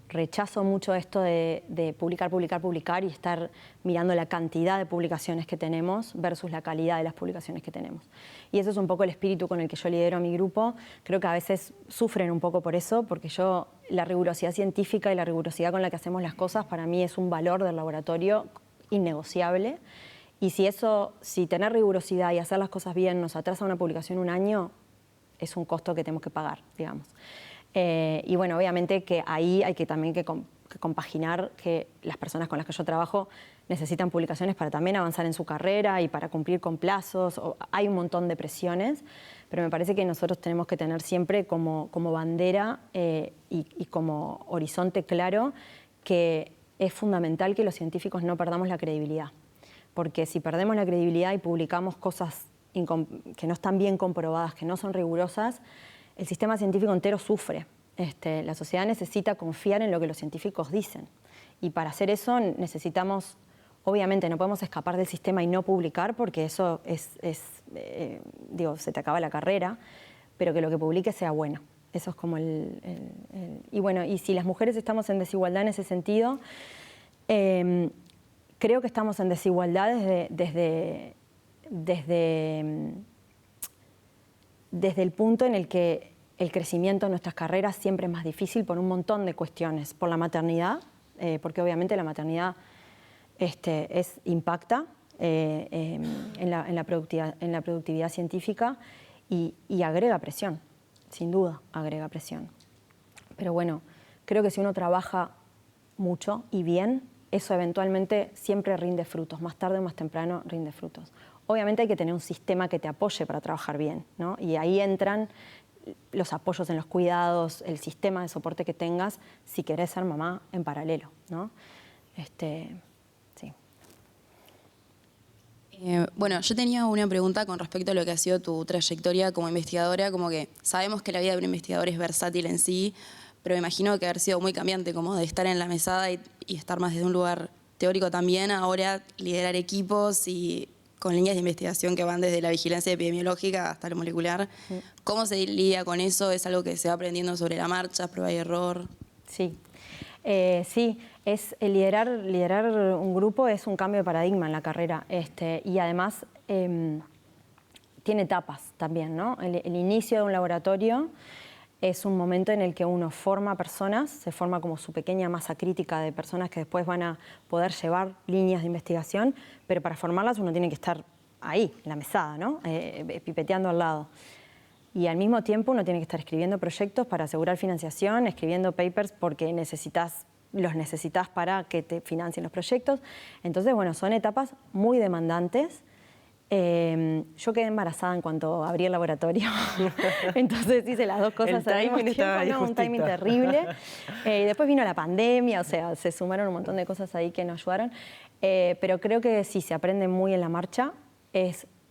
rechazo mucho esto de publicar y estar mirando la cantidad de publicaciones que tenemos versus la calidad de las publicaciones que tenemos. Y eso es un poco el espíritu con el que yo lidero a mi grupo. Creo que a veces sufren un poco por eso, porque la rigurosidad científica y la rigurosidad con la que hacemos las cosas para mí es un valor del laboratorio innegociable. Y si tener rigurosidad y hacer las cosas bien nos atrasa una publicación un año, es un costo que tenemos que pagar, digamos. Y bueno, obviamente que ahí hay que también que compaginar que las personas con las que yo trabajo necesitan publicaciones para también avanzar en su carrera y para cumplir con plazos. Hay un montón de presiones, pero me parece que nosotros tenemos que tener siempre como bandera y como horizonte claro que es fundamental que los científicos no perdamos la credibilidad. Porque si perdemos la credibilidad y publicamos cosas que no están bien comprobadas, que no son rigurosas, el sistema científico entero sufre. La sociedad necesita confiar en lo que los científicos dicen. Y para hacer eso necesitamos, obviamente no podemos escapar del sistema y no publicar, porque eso se te acaba la carrera, pero que lo que publique sea bueno. Eso es como Y bueno, y si las mujeres estamos en desigualdad en ese sentido, creo que estamos en desigualdad desde el punto en el que el crecimiento en nuestras carreras siempre es más difícil por un montón de cuestiones. Por la maternidad, porque obviamente la maternidad impacta en la productividad científica y agrega presión, sin duda agrega presión. Pero bueno, creo que si uno trabaja mucho y bien, eso eventualmente siempre rinde frutos, más tarde o más temprano rinde frutos. Obviamente hay que tener un sistema que te apoye para trabajar bien, ¿no? Y ahí entran los apoyos en los cuidados, el sistema de soporte que tengas si querés ser mamá en paralelo, ¿no? Sí. Bueno, yo tenía una pregunta con respecto a lo que ha sido tu trayectoria como investigadora, como que sabemos que la vida de un investigador es versátil en sí, pero me imagino que haber sido muy cambiante, como de estar en la mesada y estar más desde un lugar teórico también, ahora liderar equipos y con líneas de investigación que van desde la vigilancia epidemiológica hasta lo molecular. Sí. ¿Cómo se lidia con eso? ¿Es algo que se va aprendiendo sobre la marcha, prueba y error? Sí, sí, liderar un grupo es un cambio de paradigma en la carrera y además tiene etapas también, ¿no? El inicio de un laboratorio es un momento en el que uno forma personas, se forma como su pequeña masa crítica de personas que después van a poder llevar líneas de investigación, pero para formarlas uno tiene que estar ahí, en la mesada, ¿no? Pipeteando al lado. Y al mismo tiempo uno tiene que estar escribiendo proyectos para asegurar financiación, escribiendo papers porque los necesitas para que te financien los proyectos. Entonces, bueno, son etapas muy demandantes. Yo quedé embarazada en cuanto abrí el laboratorio, entonces hice las dos cosas al mismo tiempo, un timing terrible. Después vino la pandemia, o sea, se sumaron un montón de cosas ahí que nos ayudaron, pero creo que sí, se aprende muy en la marcha.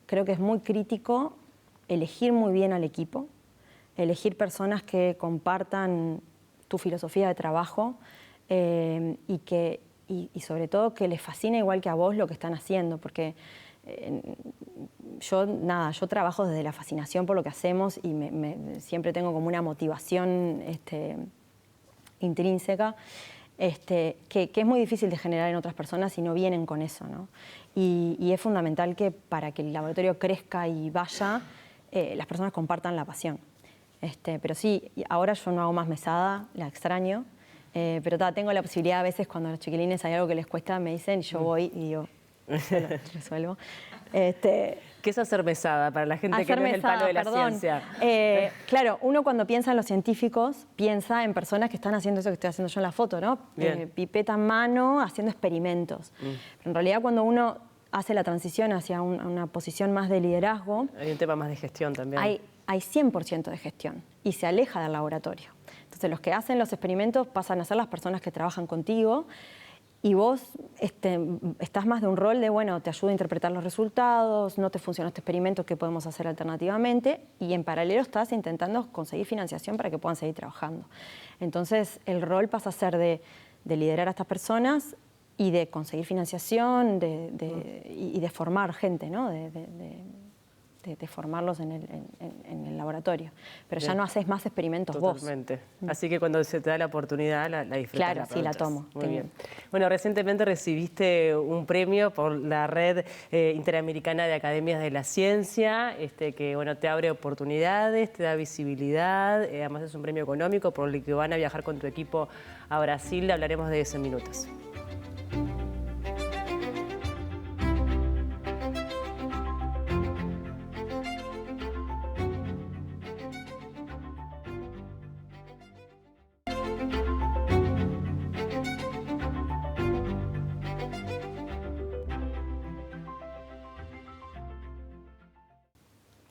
Creo que es muy crítico elegir muy bien al equipo, elegir personas que compartan tu filosofía de trabajo y sobre todo que les fascine igual que a vos lo que están haciendo, porque yo trabajo desde la fascinación por lo que hacemos y siempre tengo como una motivación intrínseca que es muy difícil de generar en otras personas si no vienen con eso, ¿no? Y es fundamental que para que el laboratorio crezca y vaya, las personas compartan la pasión. Pero sí, ahora yo no hago más mesada, la extraño, pero tengo la posibilidad a veces cuando a los chiquilines hay algo que les cuesta, me dicen, yo voy y digo, lo resuelvo. ¿Qué es hacer mesada para la gente que no es el palo de la ciencia? Claro, uno cuando piensa en los científicos, piensa en personas que están haciendo eso que estoy haciendo yo en la foto, ¿no? Pipeta en mano, haciendo experimentos. Pero en realidad cuando uno hace la transición hacia una posición más de liderazgo... Hay un tema más de gestión también. Hay 100% de gestión y se aleja del laboratorio. Entonces los que hacen los experimentos pasan a ser las personas que trabajan contigo y vos estás más de un rol de, bueno, te ayudo a interpretar los resultados, no te funciona este experimento, ¿qué podemos hacer alternativamente? Y en paralelo estás intentando conseguir financiación para que puedan seguir trabajando. Entonces el rol pasa a ser de liderar a estas personas y de conseguir financiación y de formar gente, ¿no? De formarlos en el laboratorio. Pero Bien. ya no haces más experimentos Totalmente. Así que cuando se te da la oportunidad, la disfrutas. Claro, sí, la tomo. Muy bien. Bueno, recientemente recibiste un premio por la Red Interamericana de Academias de la Ciencia, que bueno, te abre oportunidades, te da visibilidad, además es un premio económico por el que van a viajar con tu equipo a Brasil. Hablaremos de eso en minutos.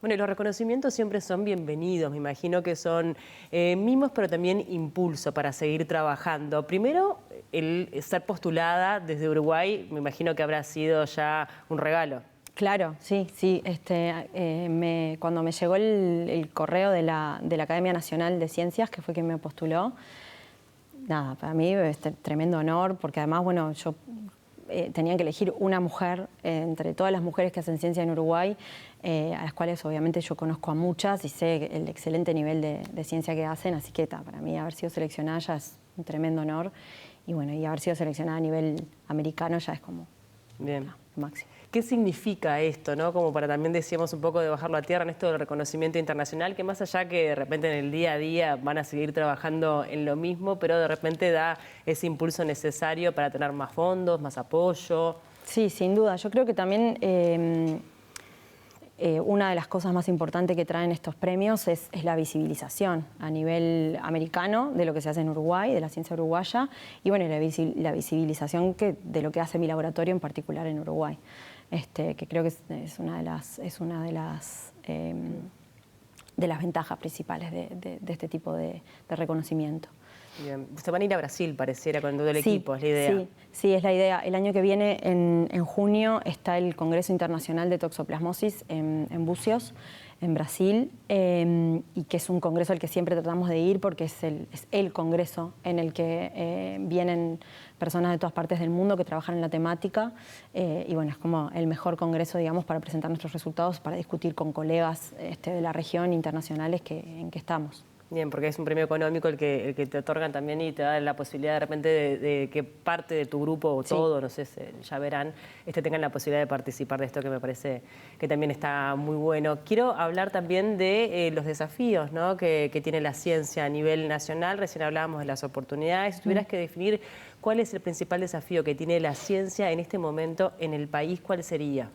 Bueno, y los reconocimientos siempre son bienvenidos, me imagino que son mimos, pero también impulso para seguir trabajando. Primero, el ser postulada desde Uruguay, me imagino que habrá sido ya un regalo. Claro, sí, sí. Cuando me llegó el correo de la Academia Nacional de Ciencias, que fue quien me postuló, nada, para mí tremendo honor, porque además, bueno, yo tenía que elegir una mujer entre todas las mujeres que hacen ciencia en Uruguay, a las cuales obviamente yo conozco a muchas y sé el excelente nivel de ciencia que hacen, así que para mí haber sido seleccionada ya es un tremendo honor, y bueno, y haber sido seleccionada a nivel americano ya es como bien. Lo máximo. ¿Qué significa esto, no? Como para también decíamos un poco de bajarlo a tierra en esto del reconocimiento internacional, que más allá que de repente en el día a día van a seguir trabajando en lo mismo, pero de repente da ese impulso necesario para tener más fondos, más apoyo. Sí, sin duda. Yo creo que también una de las cosas más importantes que traen estos premios es la visibilización a nivel americano de lo que se hace en Uruguay, de la ciencia uruguaya, y bueno, la visibilización de lo que hace mi laboratorio en particular en Uruguay. Que creo que es una de las ventajas principales de este tipo de reconocimiento. Bien. Ustedes van a ir a Brasil, pareciera, con todo el equipo, es la idea. Sí, es la idea. El año que viene, en junio, está el Congreso Internacional de Toxoplasmosis en Bucios, en Brasil, y que es un congreso al que siempre tratamos de ir porque es el congreso en el que vienen personas de todas partes del mundo que trabajan en la temática, y bueno, es como el mejor congreso, digamos, para presentar nuestros resultados, para discutir con colegas de la región, internacionales en que estamos. Bien, porque es un premio económico el que te otorgan también y te da la posibilidad de repente de que parte de tu grupo o todo, no sé, ya verán, tengan la posibilidad de participar de esto, que me parece que también está muy bueno. Quiero hablar también de los desafíos, ¿no?, que tiene la ciencia a nivel nacional. Recién hablábamos de las oportunidades. Si tuvieras que definir cuál es el principal desafío que tiene la ciencia en este momento en el país, ¿cuál sería?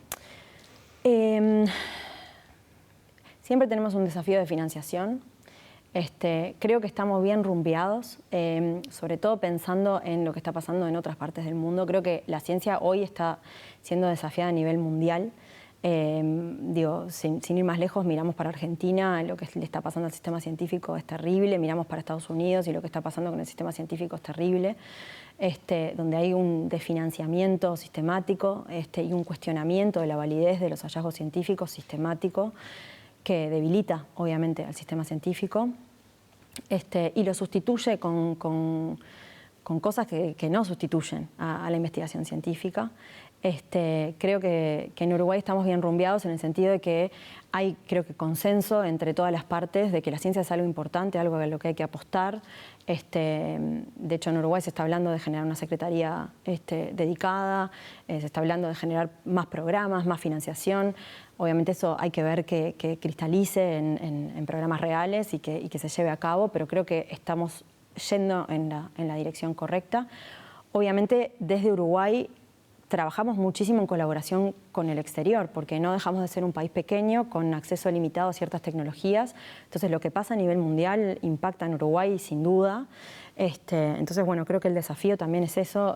Siempre tenemos un desafío de financiación. Creo que estamos bien rumbeados, sobre todo pensando en lo que está pasando en otras partes del mundo. Creo que la ciencia hoy está siendo desafiada a nivel mundial. Sin ir más lejos, miramos para Argentina, lo que le está pasando al sistema científico es terrible, miramos para Estados Unidos y lo que está pasando con el sistema científico es terrible, donde hay un desfinanciamiento sistemático y un cuestionamiento de la validez de los hallazgos científicos sistemático, que debilita, obviamente, al sistema científico y lo sustituye con cosas que no sustituyen a la investigación científica. Creo que en Uruguay estamos bien rumbeados en el sentido de que hay, creo que, consenso entre todas las partes de que la ciencia es algo importante, algo a lo que hay que apostar. De hecho, en Uruguay se está hablando de generar una secretaría dedicada, se está hablando de generar más programas, más financiación. Obviamente eso hay que ver que cristalice en programas reales y que se lleve a cabo, pero creo que estamos yendo en la dirección correcta. Obviamente, desde Uruguay trabajamos muchísimo en colaboración con el exterior, porque no dejamos de ser un país pequeño con acceso limitado a ciertas tecnologías. Entonces, lo que pasa a nivel mundial impacta en Uruguay sin duda. Entonces, bueno, creo que el desafío también es eso,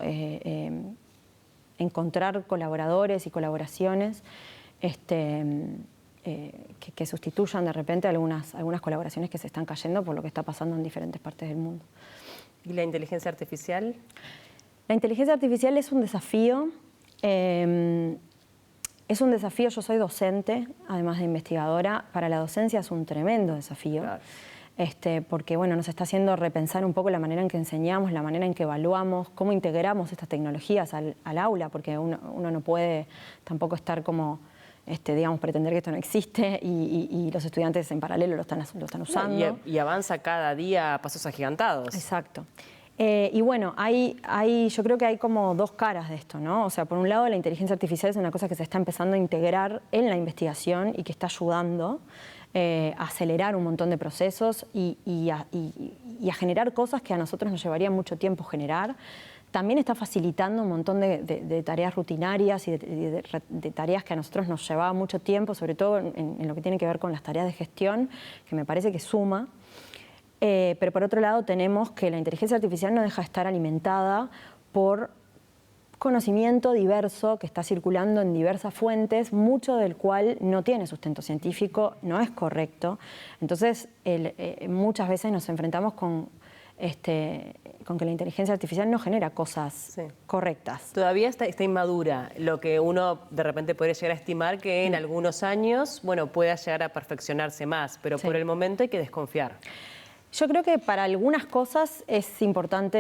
encontrar colaboradores y colaboraciones que sustituyan de repente algunas colaboraciones que se están cayendo por lo que está pasando en diferentes partes del mundo. ¿Y la inteligencia artificial? La inteligencia artificial es un desafío. Yo soy docente, además de investigadora. Para la docencia es un tremendo desafío. Claro. porque bueno, nos está haciendo repensar un poco la manera en que enseñamos, la manera en que evaluamos, cómo integramos estas tecnologías al aula, porque uno no puede tampoco estar como, digamos, pretender que esto no existe y los estudiantes en paralelo lo están usando. Y avanza cada día a pasos agigantados. Exacto. Y bueno, yo creo que hay como dos caras de esto, ¿no? O sea, por un lado, la inteligencia artificial es una cosa que se está empezando a integrar en la investigación y que está ayudando a acelerar un montón de procesos y a generar cosas que a nosotros nos llevaría mucho tiempo generar. También está facilitando un montón de tareas rutinarias y de tareas que a nosotros nos llevaba mucho tiempo, sobre todo en lo que tiene que ver con las tareas de gestión, que me parece que suma. Pero por otro lado tenemos que la inteligencia artificial no deja de estar alimentada por conocimiento diverso que está circulando en diversas fuentes, mucho del cual no tiene sustento científico, no es correcto. Entonces, muchas veces nos enfrentamos con que la inteligencia artificial no genera cosas correctas. Todavía está inmadura, lo que uno de repente podría llegar a estimar que en algunos años, bueno, pueda llegar a perfeccionarse más, pero por el momento hay que desconfiar. Yo creo que para algunas cosas es importante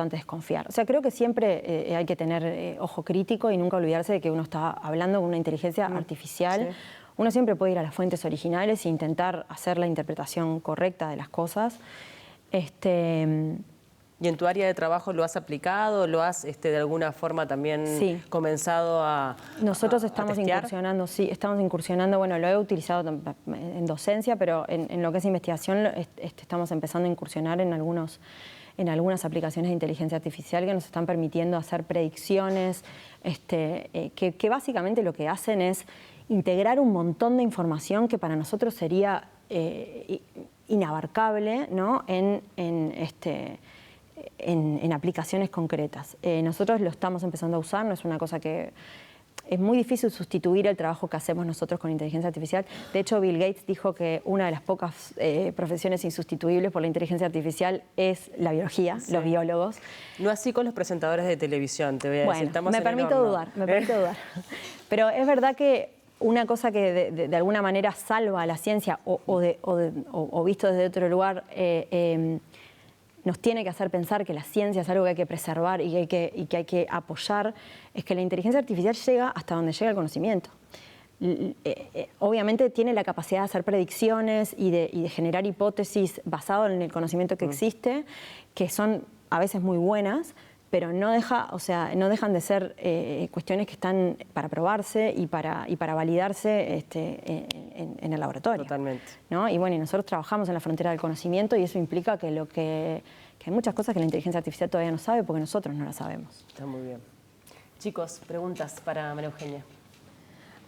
desconfiar. O sea, creo que siempre hay que tener ojo crítico y nunca olvidarse de que uno está hablando con una inteligencia artificial. Sí. Uno siempre puede ir a las fuentes originales e intentar hacer la interpretación correcta de las cosas. ¿Y en tu área de trabajo lo has aplicado? ¿Lo has de alguna forma también comenzado a Nosotros estamos incursionando, estamos incursionando, bueno, lo he utilizado en docencia, pero en lo que es investigación estamos empezando a incursionar en algunas aplicaciones de inteligencia artificial que nos están permitiendo hacer predicciones, que básicamente lo que hacen es integrar un montón de información que para nosotros sería inabarcable, ¿no? En aplicaciones concretas. Nosotros lo estamos empezando a usar, no es una cosa que... Es muy difícil sustituir el trabajo que hacemos nosotros con inteligencia artificial. De hecho, Bill Gates dijo que una de las pocas profesiones insustituibles por la inteligencia artificial es la biología, los biólogos. No así con los presentadores de televisión, te voy a decir. Bueno, me permito dudar. Pero es verdad que una cosa que de alguna manera salva a la ciencia o visto desde otro lugar, nos tiene que hacer pensar que la ciencia es algo que hay que preservar y que hay que apoyar, es que la inteligencia artificial llega hasta donde llega el conocimiento. Obviamente tiene la capacidad de hacer predicciones y de generar hipótesis basado en el conocimiento que existe, que son a veces muy buenas, pero no dejan de ser cuestiones que están para probarse y para validarse en el laboratorio. Totalmente. ¿No? Y bueno, y nosotros trabajamos en la frontera del conocimiento y eso implica que hay muchas cosas que la inteligencia artificial todavía no sabe porque nosotros no las sabemos. Está muy bien. Chicos, preguntas para María Eugenia.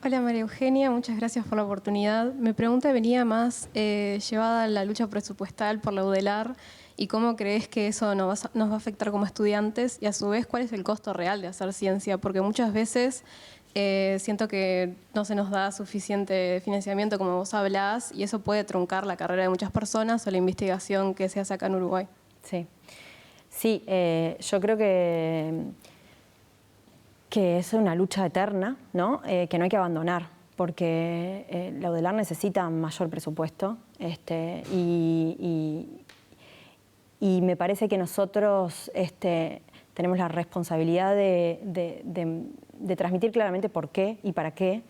Hola María Eugenia, muchas gracias por la oportunidad. Mi pregunta venía más llevada a la lucha presupuestal por la UDELAR y cómo crees que eso nos va a afectar como estudiantes y a su vez cuál es el costo real de hacer ciencia, porque muchas veces siento que no se nos da suficiente financiamiento como vos hablás y eso puede truncar la carrera de muchas personas o la investigación que se hace acá en Uruguay. Sí, yo creo que es una lucha eterna, ¿no? Que no hay que abandonar, porque la UDELAR necesita mayor presupuesto y me parece que nosotros tenemos la responsabilidad de transmitir claramente por qué y para qué.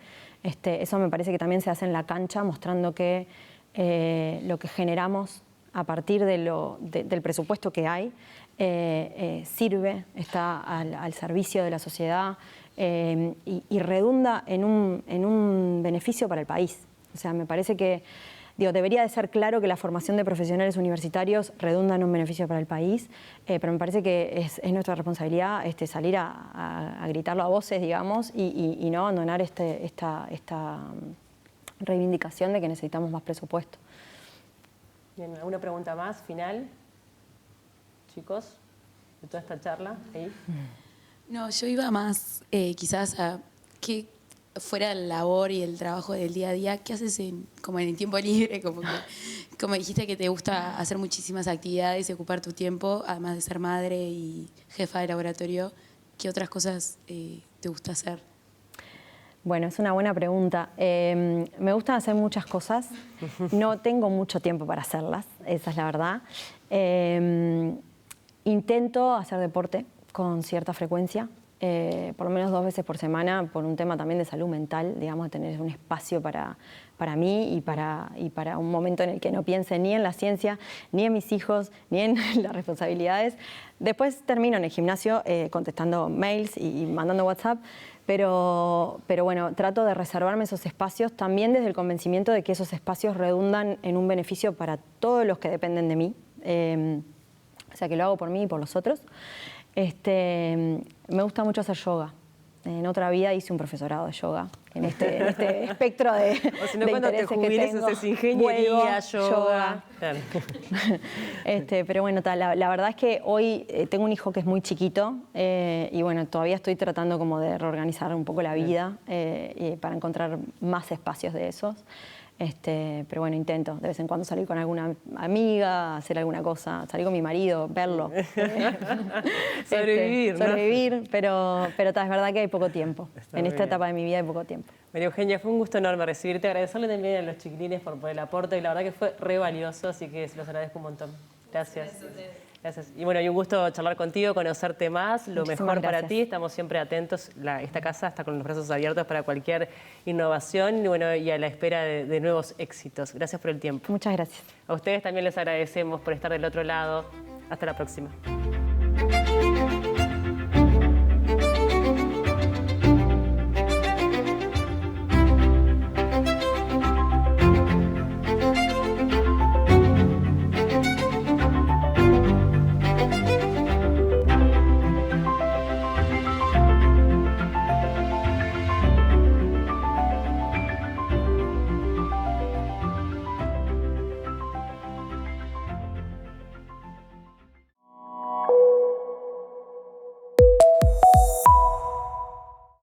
Eso me parece que también se hace en la cancha, mostrando que lo que generamos a partir del presupuesto que hay sirve, está al servicio de la sociedad y redunda en un beneficio para el país. O sea, me parece que debería de ser claro que la formación de profesionales universitarios redunda en un beneficio para el país, pero me parece que es nuestra responsabilidad salir a gritarlo a voces, digamos, y no abandonar esta reivindicación de que necesitamos más presupuesto. Bien, ¿alguna pregunta más, final? Chicos, de toda esta charla, ahí. No, yo iba más quizás a qué fuera la labor y el trabajo del día a día, ¿qué haces como en el tiempo libre? Como dijiste que te gusta hacer muchísimas actividades y ocupar tu tiempo, además de ser madre y jefa de laboratorio, ¿qué otras cosas te gusta hacer? Bueno, es una buena pregunta. Me gustan hacer muchas cosas. No tengo mucho tiempo para hacerlas, esa es la verdad. Intento hacer deporte con cierta frecuencia, por lo menos 2 veces por semana, por un tema también de salud mental, digamos, de tener un espacio para mí y para un momento en el que no piense ni en la ciencia, ni en mis hijos, ni en las responsabilidades. Después termino en el gimnasio contestando mails y mandando WhatsApp, pero bueno, trato de reservarme esos espacios también desde el convencimiento de que esos espacios redundan en un beneficio para todos los que dependen de mí. O sea, que lo hago por mí y por los otros. Me gusta mucho hacer yoga. En otra vida hice un profesorado de yoga. En este espectro de O si no, de cuando te intereses que jubiles tengo. haces ingeniería, Vuelvo, yoga. Claro. Pero bueno, la verdad es que hoy tengo un hijo que es muy chiquito y bueno, todavía estoy tratando como de reorganizar un poco la vida para encontrar más espacios de esos. Pero bueno, intento de vez en cuando salir con alguna amiga, hacer alguna cosa, salir con mi marido, verlo. Sobrevivir, ¿no? Sobrevivir, pero es verdad que hay poco tiempo. Está En muy esta bien. etapa de mi vida hay poco tiempo. María Eugenia, fue un gusto enorme recibirte, agradecerle también a los chiquilines por el aporte y la verdad que fue re valioso, así que se los agradezco un montón. Gracias. Gracias. Y bueno, y un gusto charlar contigo, conocerte más, lo Muchísimas mejor para gracias. ti. Estamos siempre atentos. Esta casa está con los brazos abiertos para cualquier innovación y, bueno, y a la espera de nuevos éxitos. Gracias por el tiempo. Muchas gracias. A ustedes también les agradecemos por estar del otro lado. Hasta la próxima.